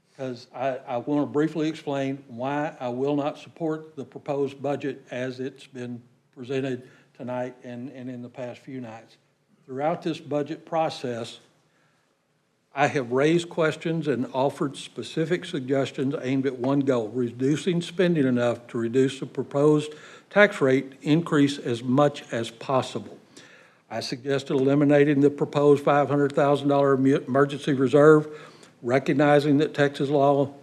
because I want to briefly explain why I will not support the proposed budget as it's been presented tonight and in the past few nights. Throughout this budget process, I have raised questions and offered specific suggestions aimed at one goal: reducing spending enough to reduce the proposed tax rate increase as much as possible. I suggested eliminating the proposed $500,000 emergency reserve, recognizing that Texas law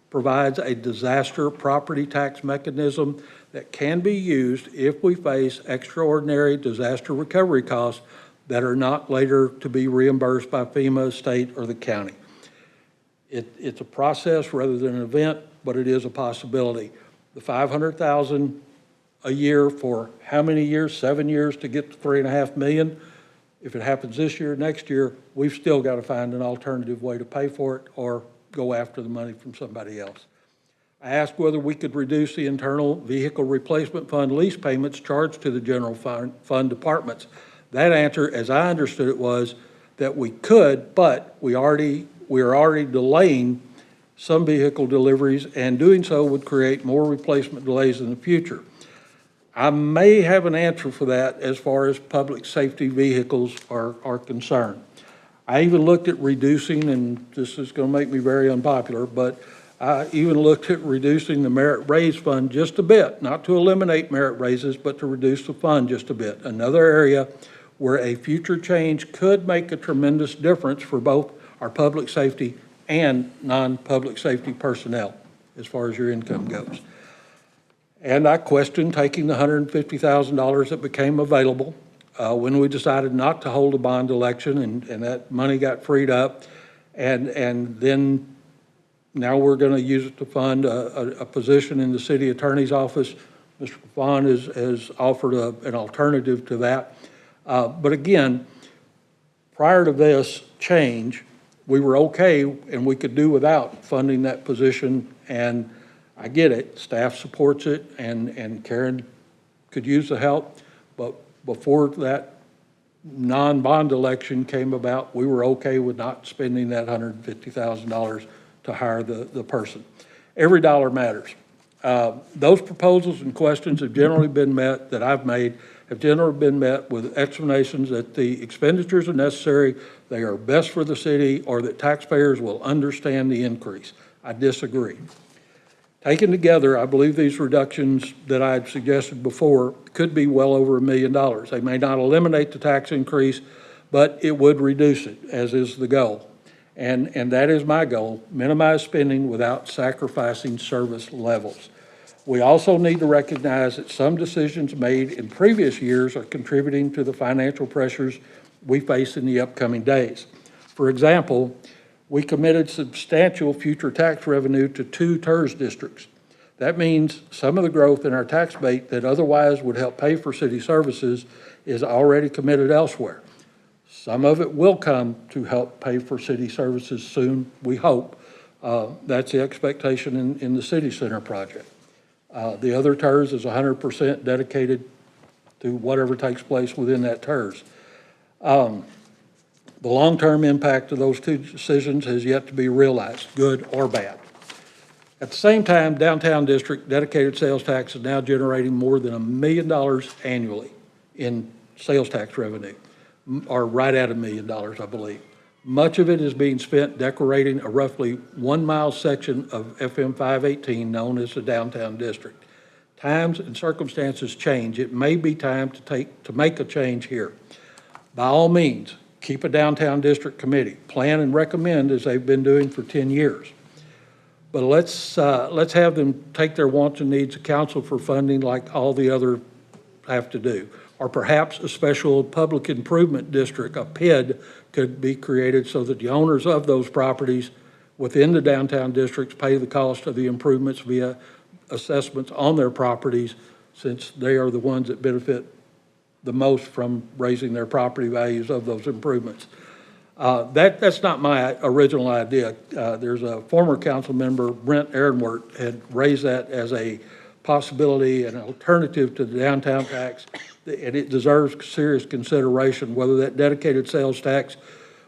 provides a disaster property tax mechanism that can be used if we face extraordinary disaster recovery costs that are not later to be reimbursed by FEMA, state, or the county. It's a process rather than an event, but it is a possibility. The $500,000 a year for how many years? 7 years to get to $3.5 million. If it happens this year, next year, we've still got to find an alternative way to pay for it or go after the money from somebody else. I asked whether we could reduce the internal vehicle replacement fund lease payments charged to the general fund departments. That answer, as I understood it, was that we could, but we are already delaying some vehicle deliveries, and doing so would create more replacement delays in the future. I may have an answer for that as far as public safety vehicles are concerned. I even looked at reducing, and this is going to make me very unpopular, but I even looked at reducing the merit raise fund just a bit, not to eliminate merit raises, but to reduce the fund just a bit. Another area where a future change could make a tremendous difference for both our public safety and non-public safety personnel as far as your income goes. And I questioned taking the $150,000 that became available when we decided not to hold a bond election, and that money got freed up. And then now we're going to use it to fund a position in the city attorney's office. Mr. Vaughn has offered an alternative to that. But again, prior to this change, we were okay and we could do without funding that position. And I get it, staff supports it, and Karen could use the help. But before that non-bond election came about, we were okay with not spending that $150,000 to hire the person. Every dollar matters. Those proposals and questions have generally been met, that I've made, have generally been met with explanations that the expenditures are necessary, they are best for the city, or that taxpayers will understand the increase. I disagree. Taken together, I believe these reductions that I had suggested before could be well over $1 million. They may not eliminate the tax increase, but it would reduce it, as is the goal. And that is my goal: minimize spending without sacrificing service levels. We also need to recognize that some decisions made in previous years are contributing to the financial pressures we face in the upcoming days. For example, we committed substantial future tax revenue to 2 TERS districts. That means some of the growth in our tax base that otherwise would help pay for city services is already committed elsewhere. Some of it will come to help pay for city services soon, we hope. That's the expectation in the city center project. The other TERS is 100% dedicated to whatever takes place within that TERS. The long-term impact of those 2 decisions has yet to be realized, good or bad. At the same time, downtown district dedicated sales tax is now generating more than $1 million annually in sales tax revenue, or right at $1 million, I believe. Much of it is being spent decorating a roughly 1-mile section of FM 518 known as the downtown district. Times and circumstances change. It may be time to make a change here. By all means, keep a downtown district committee. Plan and recommend as they've been doing for 10 years. But let's have them take their wants and needs to council for funding like all the other have to do. Or perhaps a special public improvement district, a PID, could be created so that the owners of those properties within the downtown districts pay the cost of the improvements via assessments on their properties, since they are the ones that benefit the most from raising their property values of those improvements. That's not my original idea. There's a former council member, Brent Ehrenwert, had raised that as a possibility, an alternative to the downtown tax, and it deserves serious consideration whether that dedicated sales tax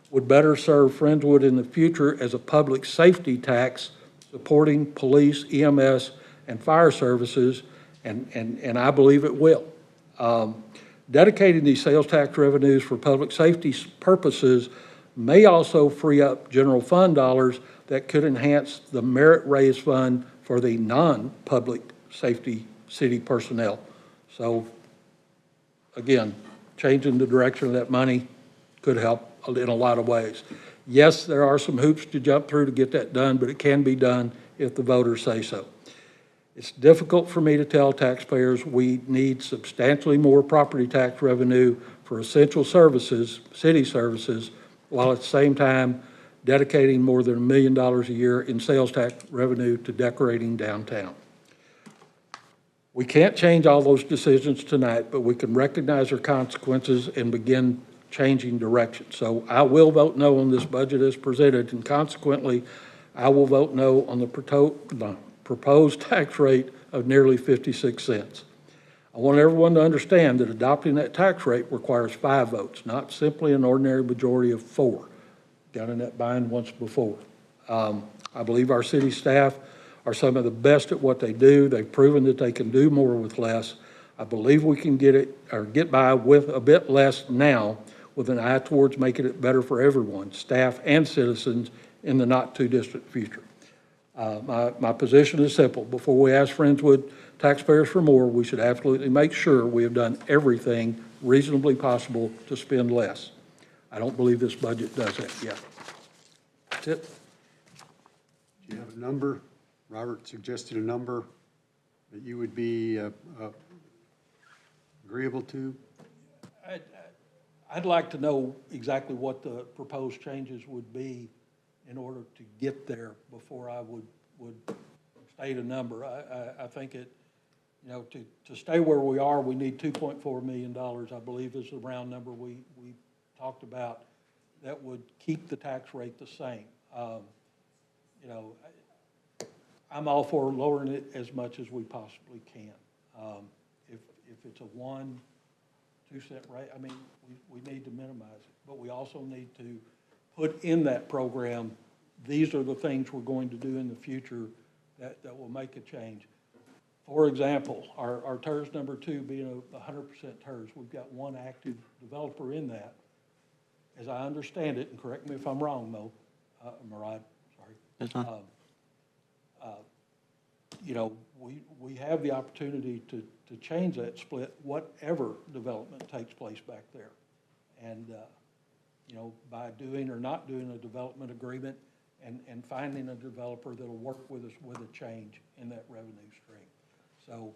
would better serve Friendswood in the future as a public safety tax supporting police, EMS, and fire services, and I believe it will. Dedicating these sales tax revenues for public safety purposes may also free up general fund dollars that could enhance the merit raise fund for the non-public safety city personnel. So again, changing the direction of that money could help in a lot of ways. Yes, there are some hoops to jump through to get that done, but it can be done if the voters say so. It's difficult for me to tell taxpayers we need substantially more property tax revenue for essential services, city services, while at the same time dedicating more than $1 million a year in sales tax revenue to decorating downtown. We can't change all those decisions tonight, but we can recognize their consequences and begin changing direction. So I will vote no on this budget as presented, and consequently, I will vote no on the proposed tax rate of nearly 56 cents. I want everyone to understand that adopting that tax rate requires 5 votes, not simply an ordinary majority of 4. Got in that bind once before. I believe our city staff are some of the best at what they do. They've proven that they can do more with less. I believe we can get by with a bit less now with an eye towards making it better for everyone, staff and citizens, in the not too distant future. My position is simple. Before we ask Friendswood taxpayers for more, we should absolutely make sure we have done everything reasonably possible to spend less. I don't believe this budget does that yet. That's it. Do you have a number? Robert suggested a number that you would be agreeable to. I'd like to know exactly what the proposed changes would be in order to get there before I would state a number. I think it, to stay where we are, we need $2.4 million, I believe is the round number we talked about, that would keep the tax rate the same. I'm all for lowering it as much as we possibly can. If it's a 1-2 cent rate, I mean, we need to minimize it, but we also need to put in that program, these are the things we're going to do in the future that will make a change. For example, our TERS number 2 being a 100% TERS, we've got one active developer in that. As I understand it, and correct me if I'm wrong, Murad, sorry. That's not. We have the opportunity to change that split, whatever development takes place back there. And, by doing or not doing a development agreement and finding a developer that'll work with us with a change in that revenue stream. So,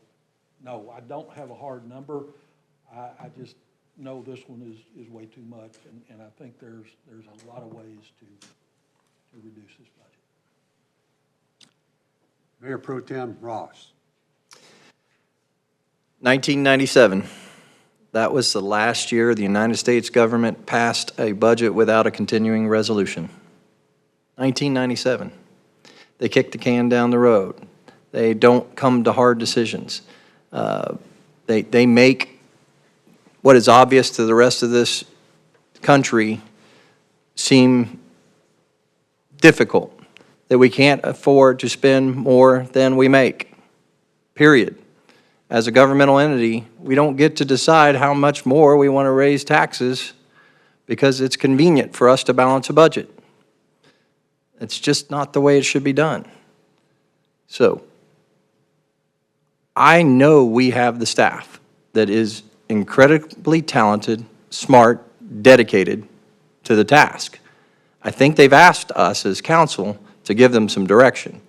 no, I don't have a hard number. I just know this one is way too much, and I think there's a lot of ways to reduce this budget. Mayor Pro Tem Ross. 1997, that was the last year the United States government passed a budget without a continuing resolution. 1997. They kick the can down the road. They don't come to hard decisions. They make what is obvious to the rest of this country seem difficult, that we can't afford to spend more than we make, period. As a governmental entity, we don't get to decide how much more we want to raise taxes because it's convenient for us to balance a budget. It's just not the way it should be done. So, I know we have the staff that is incredibly talented, smart, dedicated to the task. I think they've asked us as council to give them some direction.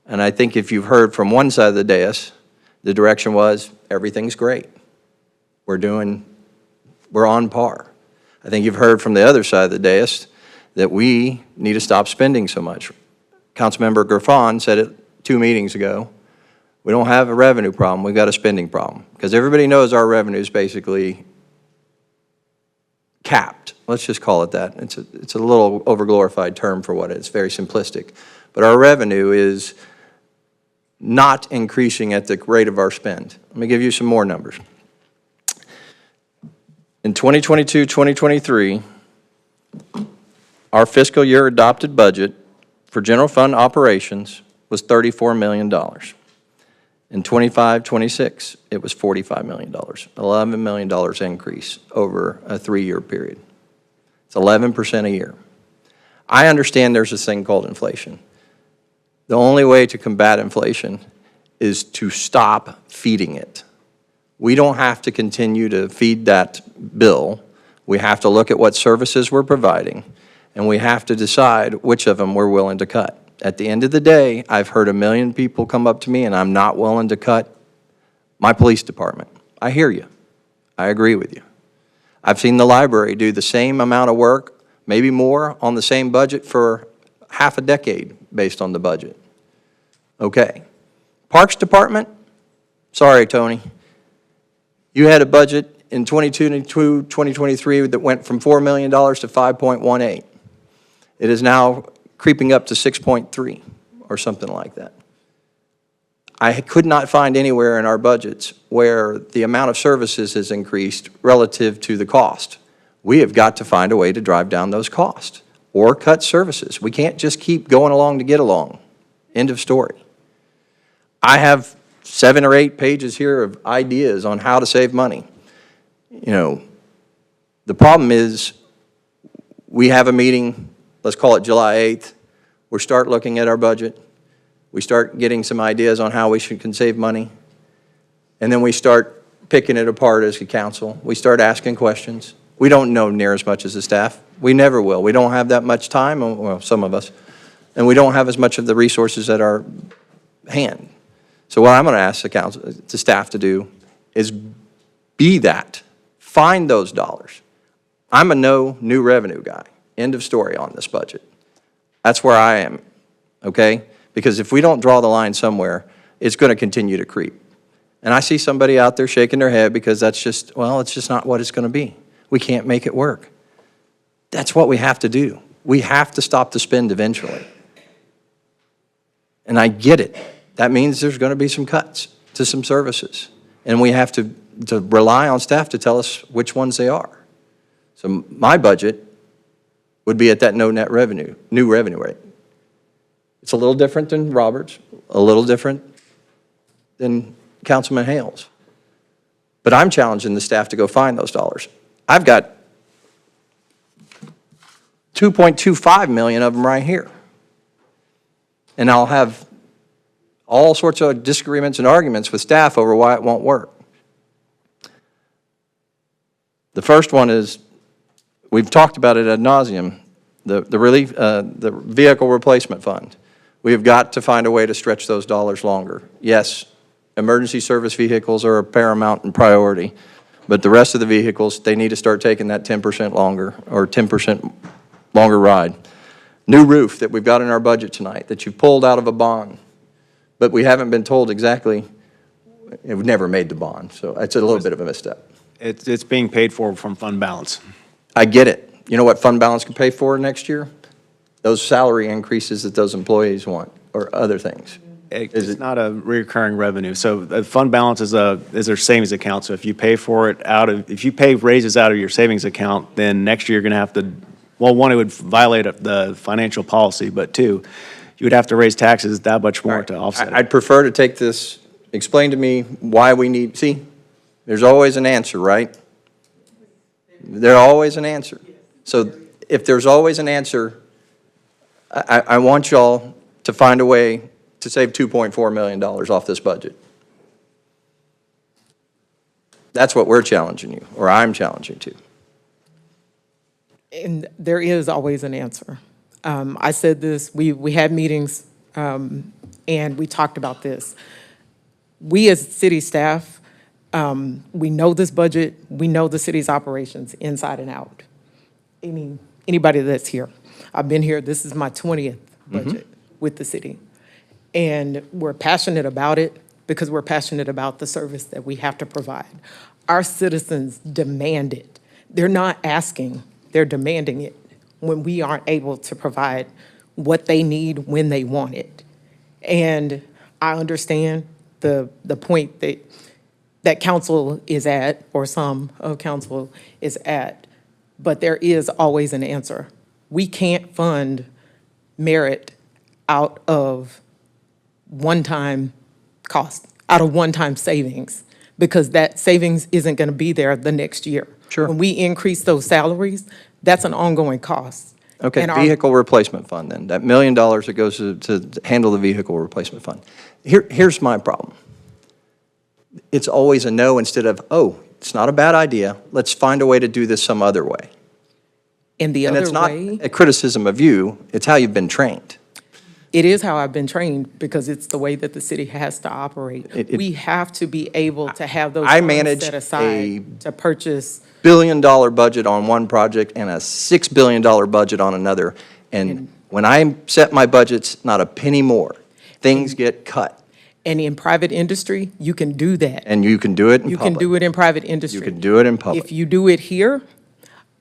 And I think if you've heard from one side of the dais, the direction was, everything's great. We're on par. I think you've heard from the other side of the dais that we need to stop spending so much. Councilmember Gerfon said it 2 meetings ago. We don't have a revenue problem, we've got a spending problem. Because everybody knows our revenue is basically capped. Let's just call it that. It's a little overglorified term for what it is. It's very simplistic. But our revenue is not increasing at the rate of our spend. Let me give you some more numbers. In 2022, 2023, our fiscal year adopted budget for general fund operations was $34 million. In 25, 26, it was $45 million, $11 million increase over a 3-year period. It's 11% a year. I understand there's this thing called inflation. The only way to combat inflation is to stop feeding it. We don't have to continue to feed that bill. We have to look at what services we're providing, and we have to decide which of them we're willing to cut. At the end of the day, I've heard 1 million people come up to me, and I'm not willing to cut my police department. I hear you. I agree with you. I've seen the library do the same amount of work, maybe more, on the same budget for half a decade based on the budget. Okay. Parks Department, sorry, Tony. You had a budget in 2023 that went from $4 million to 5.18. It is now creeping up to 6.3 or something like that. I could not find anywhere in our budgets where the amount of services has increased relative to the cost. We have got to find a way to drive down those costs or cut services. We can't just keep going along to get along. End of story. I have 7 or 8 pages here of ideas on how to save money. You know, the problem is we have a meeting, let's call it July 8th. We start looking at our budget. We start getting some ideas on how we can save money. And then we start picking it apart as a council. We start asking questions. We don't know near as much as the staff. We never will. We don't have that much time, well, some of us, and we don't have as much of the resources at our hand. So what I'm going to ask the staff to do is be that. Find those dollars. I'm a no new revenue guy. End of story on this budget. That's where I am, okay? Because if we don't draw the line somewhere, it's going to continue to creep. And I see somebody out there shaking their head because that's just, well, it's just not what it's going to be. We can't make it work. That's what we have to do. We have to stop the spend eventually. And I get it. That means there's going to be some cuts to some services. And we have to rely on staff to tell us which ones they are. So my budget would be at that new revenue rate. It's a little different than Robert's, a little different than Councilman Hale's. But I'm challenging the staff to go find those dollars. I've got 2.25 million of them right here. And I'll have all sorts of disagreements and arguments with staff over why it won't work. The first one is, we've talked about it ad nauseum, the vehicle replacement fund. We have got to find a way to stretch those dollars longer. Yes, emergency service vehicles are a paramount and priority, but the rest of the vehicles, they need to start taking that 10% longer, or 10% longer ride. New roof that we've got in our budget tonight, that you've pulled out of a bond, but we haven't been told exactly, it never made the bond, so it's a little bit of a misstep. It's being paid for from fund balance. I get it. You know what fund balance can pay for next year? Those salary increases that those employees want, or other things. It's not a recurring revenue. So the fund balance is their savings account. So if you pay for it if you pay raises out of your savings account, then next year you're going to have to, well, one, it would violate the financial policy, but two, you would have to raise taxes that much more to offset it. I'd prefer to take this, explain to me why we need, see, there's always an answer, right? There's always an answer. So if there's always an answer, I want y'all to find a way to save $2.4 million off this budget. That's what we're challenging you, or I'm challenging to. And there is always an answer. I said this, we had meetings, and we talked about this. We as city staff, we know this budget, we know the city's operations inside and out. I mean, anybody that's here. I've been here, this is my 20th budget with the city. And we're passionate about it because we're passionate about the service that we have to provide. Our citizens demand it. They're not asking, they're demanding it when we aren't able to provide what they need when they want it. And I understand the point that council is at, or some of council is at, but there is always an answer. We can't fund merit out of one-time cost, out of one-time savings, because that savings isn't going to be there the next year. Sure. When we increase those salaries, that's an ongoing cost. Okay, And vehicle replacement fund then, that $1 million that goes to handle the vehicle replacement fund. Here's my problem. It's always a no instead of, oh, it's not a bad idea, let's find a way to do this some other way. And the And other it's not way, a criticism of you, it's how you've been trained. it is how I've been trained because it's the way that the city has to operate. We have to be able to have those I funds manage set a aside to purchase. $1 billion budget on one project and a $6 billion budget on another. And when I set my budgets, not a penny more. Things get cut. And in private industry, you can do that. And you can do it in You public. can do it in private industry. You can do it in public. If you do it here,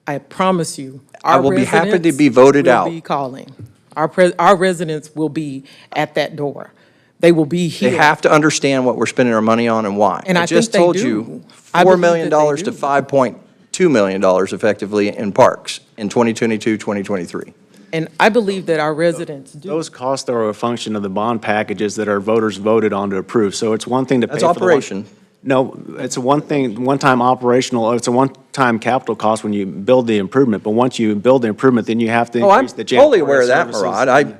I promise you, I will be happy to residents be voted out. will be calling. Our residents will be at that door. They will be here. They have to understand what we're spending our money on and why. And I just think they told do. you I $4 believe million that they to do. $5.2 million effectively in parks in 2022, 2023. And I believe that our residents do. Those costs are a function of the bond packages that our voters voted on to approve. So it's one thing to pay That's for the operation. No, it's a one-time operational, it's a one-time capital cost when you build the improvement. But once you build the improvement, then you have to Oh, I'm increase the totally janitorial aware of that, services. Murad. I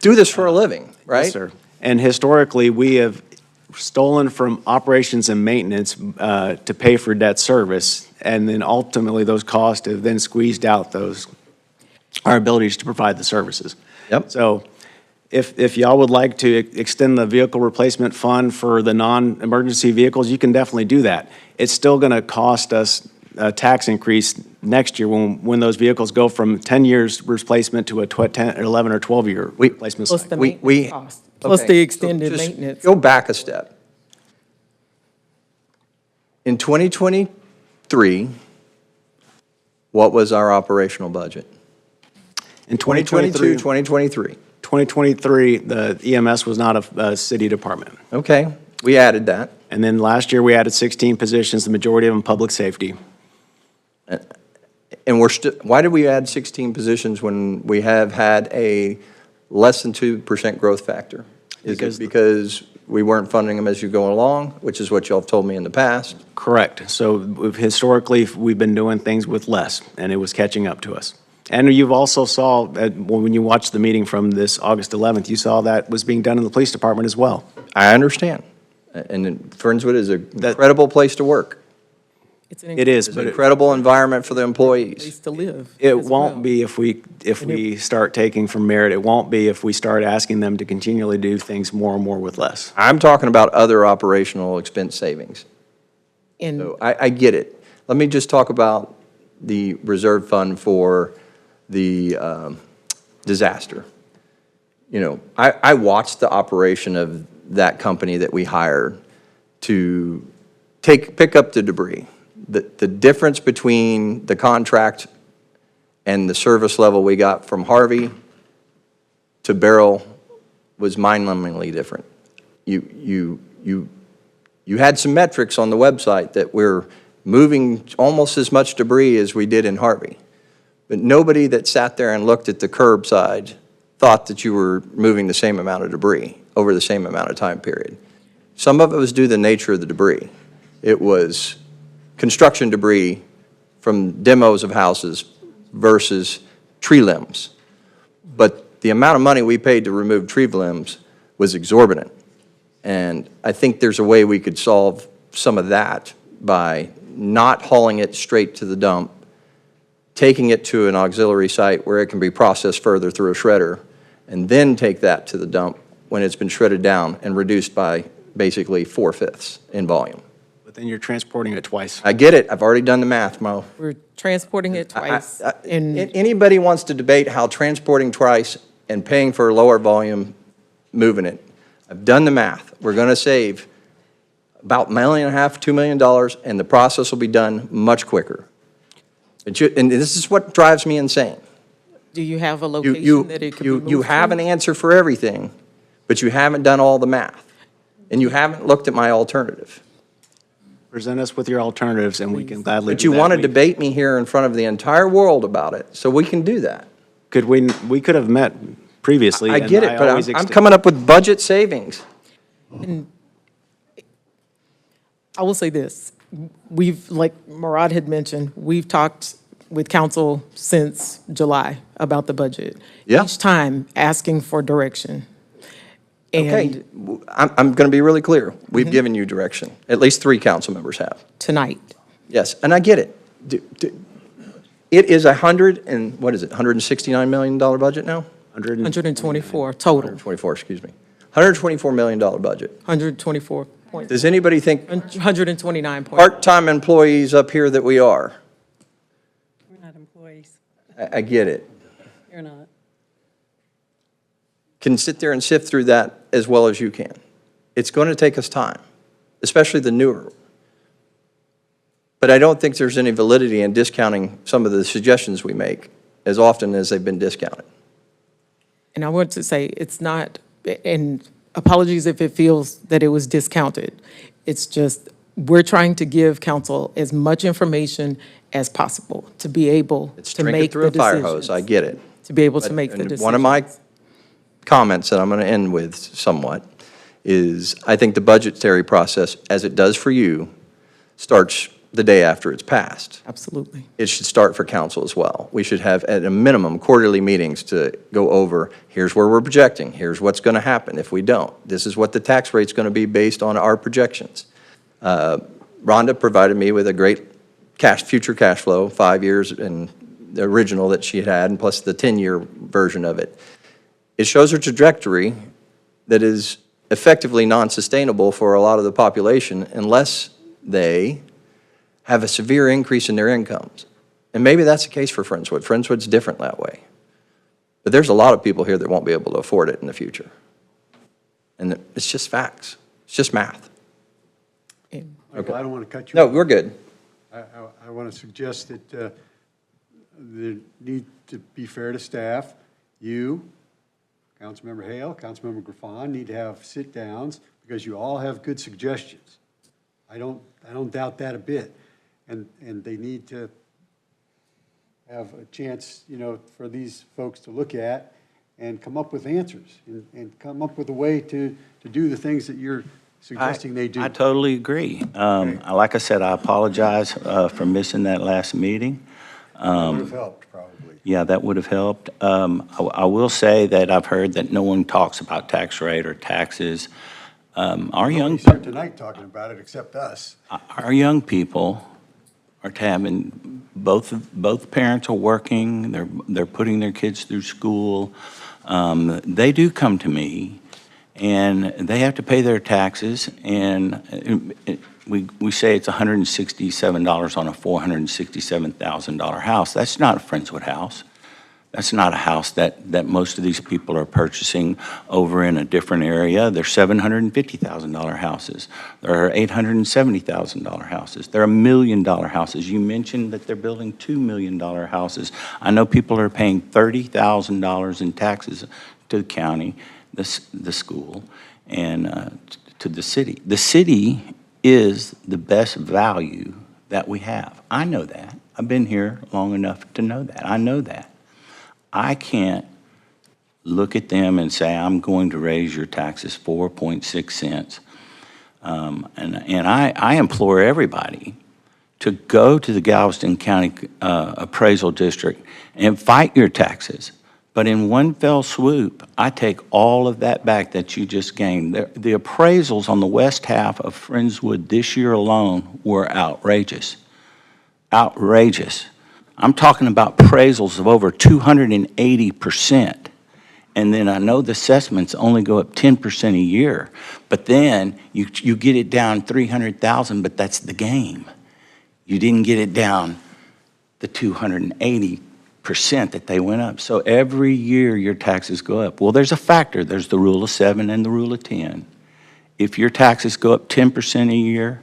do this for a living, right? Yes, sir. And historically, we have stolen from operations and maintenance to pay for debt service, and then ultimately, those costs have then squeezed out our abilities to provide the services. Yep. So if y'all would like to extend the vehicle replacement fund for the non-emergency vehicles, you can definitely do that. It's still going to cost us a tax increase next year when those vehicles go from 10 years replacement to a 10, 11, or 12-year replacement Plus cycle. the we- maintenance cost, plus Okay, the so extended just maintenance. Go back a step. In 2023, what was our operational budget? In 2022, 2023, 2023. the EMS was not a city department. Okay, we added that. And then last year, we added 16 positions, the majority of them public safety. And we're still, why did we add 16 positions when we have had a less than 2% growth factor? Is it because we weren't funding them as you go along, which is what y'all have told me in the past? Correct. So historically, we've been doing things with less, and it was catching up to us. And you've also saw, when you watched the meeting from this August 11th, you saw that was being done in the police department as well. I understand. And Friendswood is an incredible place to work. It's an It is, It's but an incredible environment for the employees. place to live. it as won't well. be if we start taking from merit. It won't be if we start asking them to continually do things more and more with less. I'm talking about other operational expense savings. And So I get it. Let me just talk about the reserve fund for the disaster. You know, I watched the operation of that company that we hired to pick up the debris. The difference between the contract and the service level we got from Harvey to Beryl was mind-numbingly different. You had some metrics on the website that we're moving almost as much debris as we did in Harvey. But nobody that sat there and looked at the curbside thought that you were moving the same amount of debris over the same amount of time period. Some of it was due to the nature of the debris. It was construction debris from demos of houses versus tree limbs. But the amount of money we paid to remove tree limbs was exorbitant. And I think there's a way we could solve some of that by not hauling it straight to the dump, taking it to an auxiliary site where it can be processed further through a shredder, and then take that to the dump when it's been shredded down and reduced by basically 4/5 in volume. But then you're transporting it twice. I get it. I've already done the math, Mo. we're transporting it twice. And Anybody wants to debate how transporting twice and paying for a lower volume, moving it. I've done the math. We're going to save about $1.5 million, $2 million, and the process will be done much quicker. And this is what drives me insane. do you have a You, location that it could be moved you have an to? answer for everything, but you haven't done all the math. And you haven't looked at my alternative. Present us with your alternatives, and we can gladly But do you that. want to We- debate me here in front of the entire world about it, so we can do that. we could have met previously. I and get it, but always I'm ext- coming up with budget savings. I will say this, we've, like Murad had mentioned, we've talked with council since July about the budget. Yeah. Each time asking for direction. Okay, And I'm going to be really clear. We've given you direction. At least 3 council members have. tonight, Yes, and I get it. It is $169 million budget now? 124 total, 124, excuse me. $124 million budget. 124 point, Does anybody think 129 point. part-time employees up here that we are? We're not employees. I get it. You're not. Can sit there and sift through that as well as you can. It's going to take us time, especially the newer. But I don't think there's any validity in discounting some of the suggestions we make as often as they've been discounted. And I want to say, it's not, and apologies if it feels that it was discounted. It's just, we're trying to give council as much information as possible to be able It's to drinking make through the a fire decisions. hose, I get it. To be able to But- make the and decisions. One of my comments that I'm going to end with somewhat is, I think the budgetary process, as it does for you, starts the day after it's passed. Absolutely. It should start for council as well. We should have, at a minimum, quarterly meetings to go over, here's where we're projecting, here's what's going to happen if we don't. This is what the tax rate's going to be based on our projections. Rhonda provided me with a great future cash flow, 5 years, and the original that she had, and plus the 10-year version of it. It shows a trajectory that is effectively non-sustainable for a lot of the population unless they have a severe increase in their incomes. And maybe that's the case for Friendswood. Friendswood's different that way. But there's a lot of people here that won't be able to afford it in the future. And it's just facts. It's just math. Michael, I don't want to cut you No, off. we're good. I want to suggest that there need to be fair to staff. You, Councilmember Hale, Councilmember Griffon need to have sit-downs because you all have good suggestions. I don't doubt that a bit. And they need to have a chance, for these folks to look at and come up with answers and come up with a way to do the things that you're suggesting they do. I totally agree. Like I said, I apologize for missing that last meeting. That would have helped, probably. Yeah, that would have helped. I will say that I've heard that no one talks about tax rate or taxes. Our young Nobody's here tonight talking about it except us. Our young people are having, both parents are working, they're putting their kids through school. They do come to me, and they have to pay their taxes, and we say it's $167 on a $467,000 house. That's not a Friendswood house. That's not a house that most of these people are purchasing over in a different area. They're $750,000 houses. There are $870,000 houses. There are $1 million houses. You mentioned that they're building $2 million houses. I know people are paying $30,000 in taxes to the county, the school, and to the city. The city is the best value that we have. I know that. I've been here long enough to know that. I know that. I can't look at them and say, I'm going to raise your taxes 4.6 cents. And I implore everybody to go to the Galveston County Appraisal District and fight your taxes. But in one fell swoop, I take all of that back that you just gained. The appraisals on the west half of Friendswood this year alone were outrageous. Outrageous. I'm talking about appraisals of over 280%. And then I know the assessments only go up 10% a year, but then you get it down 300,000, but that's the game. You didn't get it down the 280% that they went up. So every year your taxes go up. Well, there's a factor. There's the rule of 7 and the rule of 10. If your taxes go up 10% a year,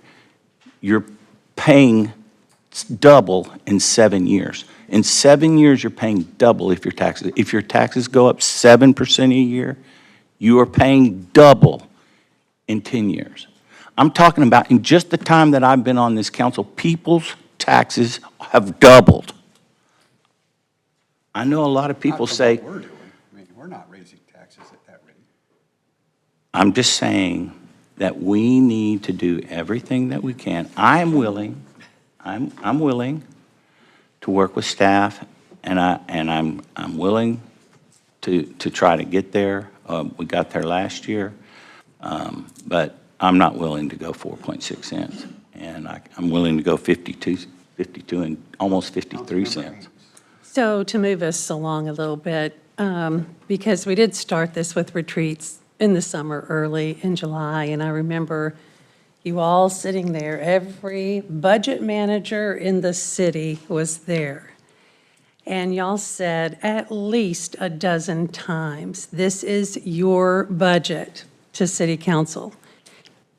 you're paying double in 7 years. In 7 years, you're paying double if your taxes go up 7% a year, you are paying double in 10 years. I'm talking about in just the time that I've been on this council, people's taxes have doubled. I know a lot of people say, We're doing. I mean, we're not raising taxes at that rate. I'm just saying that we need to do everything that we can. I'm willing to work with staff, and I'm willing to try to get there. We got there last year, but I'm not willing to go 4.6 cents, and I'm willing to go 52 and almost 53 cents. So to move us along a little bit, because we did start this with retreats in the summer, early in July, and I remember you all sitting there. Every budget manager in the city was there. And y'all said at least a dozen times, this is your budget to city council.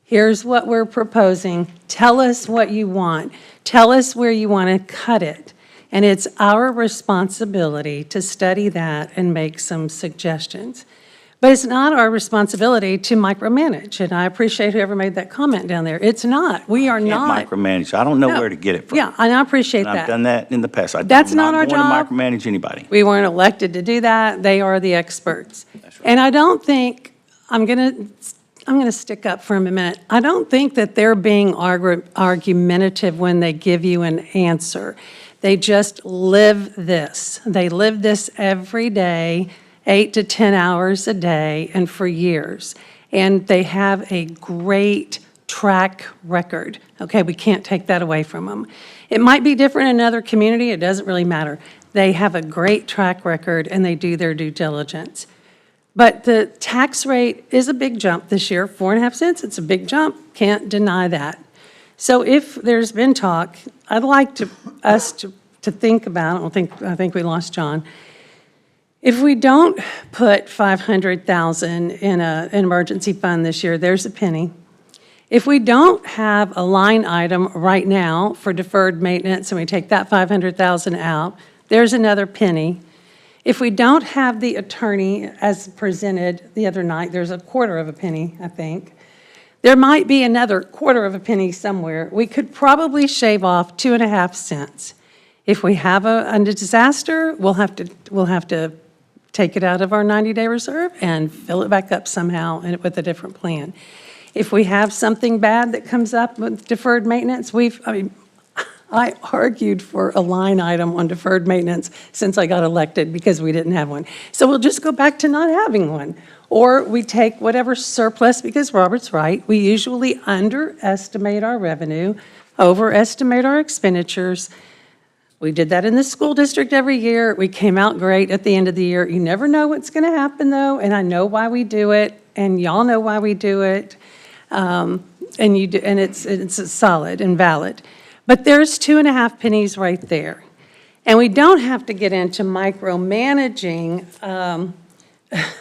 Here's what we're proposing. Tell us what you want. Tell us where you want to cut it. And it's our responsibility to study that and make some suggestions. But it's not our responsibility to micromanage, and I appreciate whoever made that comment down there. It's not. We are not. Can't micromanage. I don't know No. where to get it from. Yeah, and I appreciate And that. I've done that in the past. That's not our job. I'm not going to micromanage anybody. We weren't elected to do that. They are the experts. That's right. And I don't think, I'm going to stick up for them a minute. I don't think that they're being argumentative when they give you an answer. They just live this. They live this every day, 8 to 10 hours a day, and for years. And they have a great track record. Okay, we can't take that away from them. It might be different in another community. It doesn't really matter. They have a great track record, and they do their due diligence. But the tax rate is a big jump this year, 4.5 cents. It's a big jump. Can't deny that. So if there's been talk, I'd like us to think about, I think we lost John. If we don't put $500,000 in an emergency fund this year, there's a penny. If we don't have a line item right now for deferred maintenance and we take that $500,000 out, there's another penny. If we don't have the attorney as presented the other night, there's a quarter of a penny, I think. There might be another quarter of a penny somewhere. We could probably shave off 2.5 cents. If we have a disaster, we'll have to take it out of our 90-day reserve and fill it back up somehow and with a different plan. If we have something bad that comes up with deferred maintenance, I argued for a line item on deferred maintenance since I got elected because we didn't have one. So we'll just go back to not having one. Or we take whatever surplus, because Robert's right, we usually underestimate our revenue overestimate our expenditures. We did that in the school district every year. We came out great at the end of the year. You never know what's going to happen, though, and I know why we do it, and y'all know why we do it. And you do, and it's solid and valid. But there's 2.5 pennies right there. And we don't have to get into micromanaging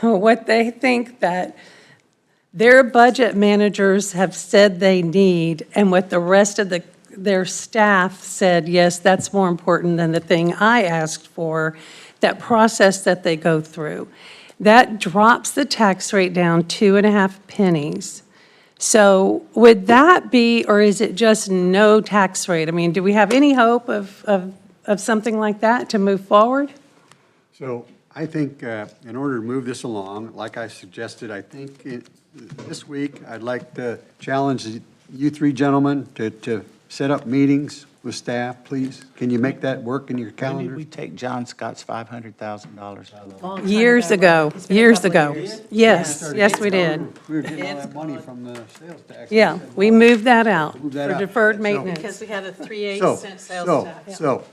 what they think that their budget managers have said they need and what the rest of their staff said, yes, that's more important than the thing I asked for, that process that they go through. That drops the tax rate down 2.5 pennies. So would that be, or is it just no tax rate? I mean, do we have any hope of something like that to move forward? So I think in order to move this along, like I suggested, I think this week, I'd like to challenge you three gentlemen to set up meetings with staff, please. Can you make that work in your When did calendar? we take John Scott's $500,000 out of the? Years ago, years ago. Yes, yes, we did. We were getting all that money from the sales tax. Yeah, we moved that out Moved that for out. deferred So- maintenance. Because we had a 3/8 So, cent sales so, tax. so,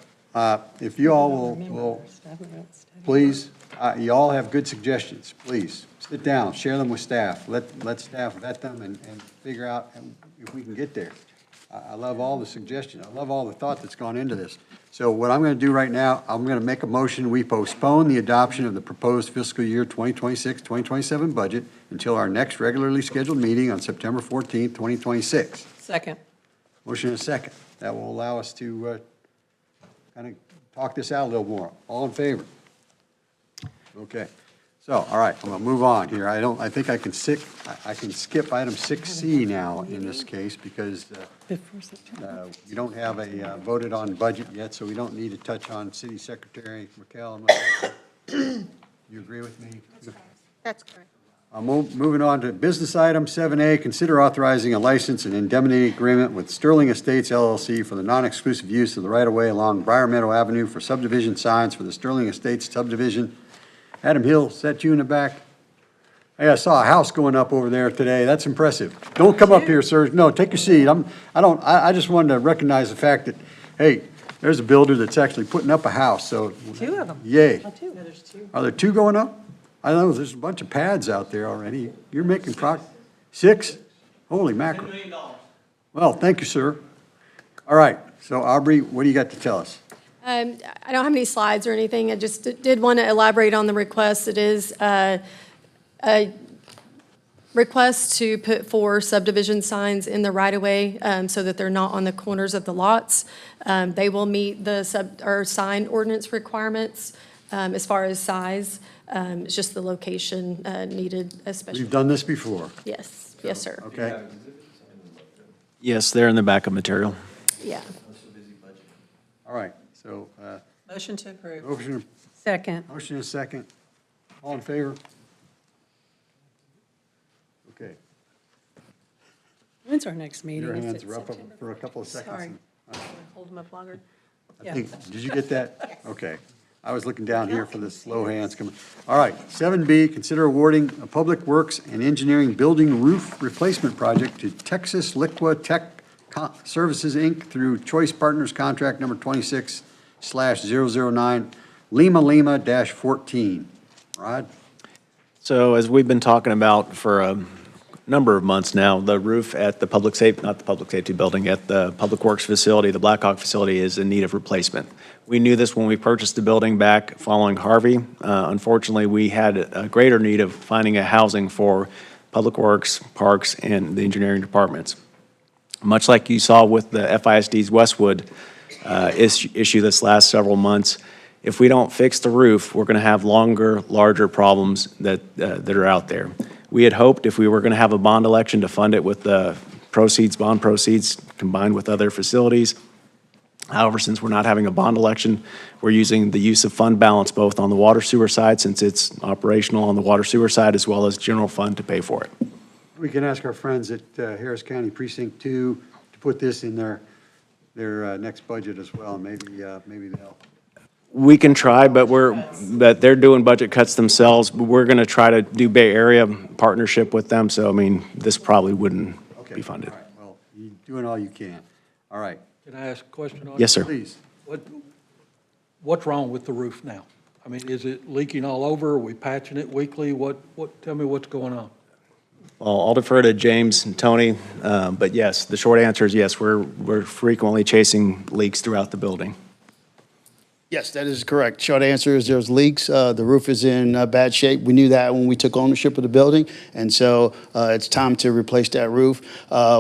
if you all will, please, you all have good suggestions, please, sit down, share them with staff, let staff vet them and figure out if we can get there. I love all the suggestions, I love all the thought that's gone into this. So what I'm gonna do right now, I'm gonna make a motion, we postpone the adoption of the proposed fiscal year 2026, 2027 budget until our next regularly scheduled meeting on September 14th, 2026. Second. Motion and a second. That will allow us to kind of talk this out a little more. All in favor? Okay. So, all right, I'm going to move on here. I think I can skip item 6C now in this case because we don't have a voted on budget yet, so we don't need to touch on City Secretary McCall. You agree with me? That's correct. Moving on to business item 7A, consider authorizing a license and indemnity agreement with Sterling Estates LLC for the non-exclusive use of the right-of-way along Briar Meadow Avenue for subdivision signs for the Sterling Estates subdivision. Adam Hill, is that you in the back? Hey, I saw a house going up over there today. That's impressive. Don't come up here, sir. No, take your seat. I just wanted to recognize the fact that, hey, there's a builder that's actually putting up a house, so. 2 of them. Yay. Two. Are there 2 going up? I know, there's a bunch of pads out there already. You're making 6? Holy mackerel. $10 million. Well, thank you, sir. All right, so Aubrey, what do you got to tell us? I don't have any slides or anything. I just did want to elaborate on the request. It is a request to put 4 subdivision signs in the right-of-way so that they're not on the corners of the lots. They will meet the sign ordinance requirements as far as size. It's just the location needed especially. We've done this before, Yes, yes, sir. okay? Yes, they're in the backup material. Yeah. All right, so, Motion to approve. Second. motion and a second. All in favor? Okay, When's our next meeting? your Is hands it are up September? for a couple of seconds. Sorry. Hold them up longer. I think, did you get that? Okay. I was looking down here for the slow hands coming. All right, 7B, consider awarding a Public Works and Engineering Building Roof Replacement Project to Texas Liqua Tech Services, Inc. through Choice Partners Contract Number 26/009, Lima-14. Rod? So as we've been talking about for a number of months now, the roof at the public safety, not the public safety building, at the Public Works facility, the Blackhawk facility, is in need of replacement. We knew this when we purchased the building back following Harvey. Unfortunately, we had a greater need of finding a housing for Public Works, Parks, and the engineering departments. Much like you saw with the FISD's Westwood issue this last several months, if we don't fix the roof, we're going to have longer, larger problems that are out there. We had hoped if we were going to have a bond election to fund it with the proceeds, bond proceeds combined with other facilities. However, since we're not having a bond election, we're using the use of fund balance both on the water sewer side, since it's operational on the water sewer side, as well as general fund to pay for it. We can ask our friends at Harris County Precinct 2 to put this in their next budget as well, and maybe they'll. We can try, but they're doing budget cuts themselves. But we're going to try to do Bay Area partnership with them. So, I mean, this probably wouldn't Okay, be funded. all right, well, you're doing all you can. All right, Can I ask a question on it? Yes, sir. please. What's wrong with the roof now? I mean, is it leaking all over? Are we patching it weekly? Tell me what's going on. Well, I'll defer to James and Tony, but yes, the short answer is yes, we're frequently chasing leaks throughout the building. Yes, that is correct. Short answer is there's leaks. The roof is in bad shape. We knew that when we took ownership of the building, and so it's time to replace that roof.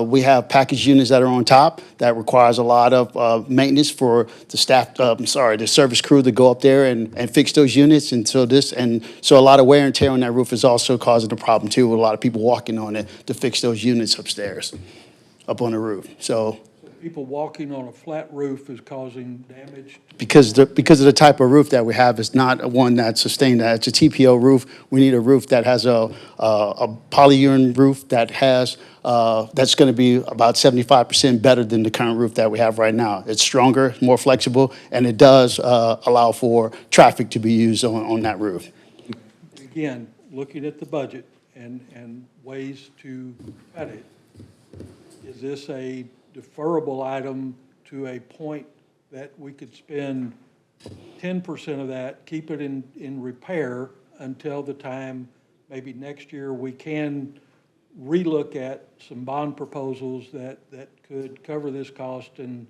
We have package units that are on top that requires a lot of maintenance for the staff, the service crew to go up there and fix those units. And so a lot of wear and tear on that roof is also causing a problem too, with a lot of people walking on it to fix those units upstairs, up on the roof. So People walking on a flat roof is causing damage. because of the type of roof that we have, it's not one that's sustained. It's a TPO roof. We need a roof that has a polyurethane roof that has, that's going to be about 75% better than the current roof that we have right now. It's stronger, more flexible, and it does allow for traffic to be used on that roof. Again, looking at the budget and ways to cut it, is this a deferrable item to a point that we could spend 10% of that, keep it in repair until the time, maybe next year, we can relook at some bond proposals that could cover this cost and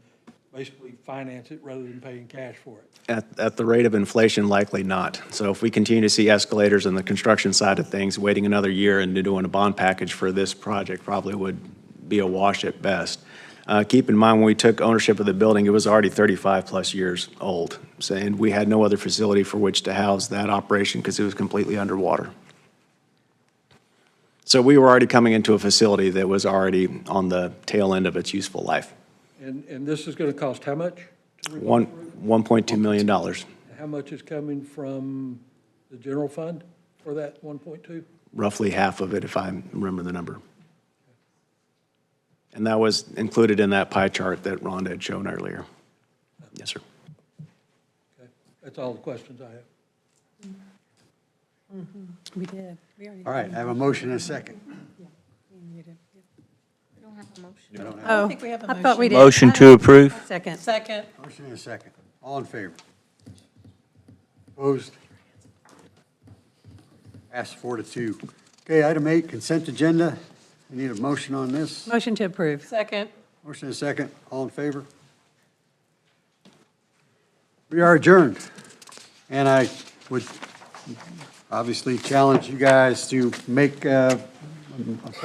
basically finance it rather than paying cash for it? At the rate of inflation, likely not. So if we continue to see escalators on the construction side of things, waiting another year and doing a bond package for this project probably would be a wash at best. Keep in mind, when we took ownership of the building, it was already 35-plus years old. So, and we had no other facility for which to house that operation because it was completely underwater. So we were already coming into a facility that was already on the tail end of its useful life. And this is going to cost how much? $1.2 million. How much is coming from the general fund for that 1.2? Roughly half of it, if I remember the number. And that was included in that pie chart that Rhonda had shown earlier. Yes, sir. Okay, that's all the questions I have. We did. We already All right, I have a motion and a second. Oh, think we have a I thought we did. Motion to approve? Second. Second. Motion and a second. All in favor? Opposed? Passed 4-2. Okay, item 8, consent agenda. We need a motion on this. Motion to approve. Second. Motion and a second. All in favor? We are adjourned. And I would obviously challenge you guys to make appointments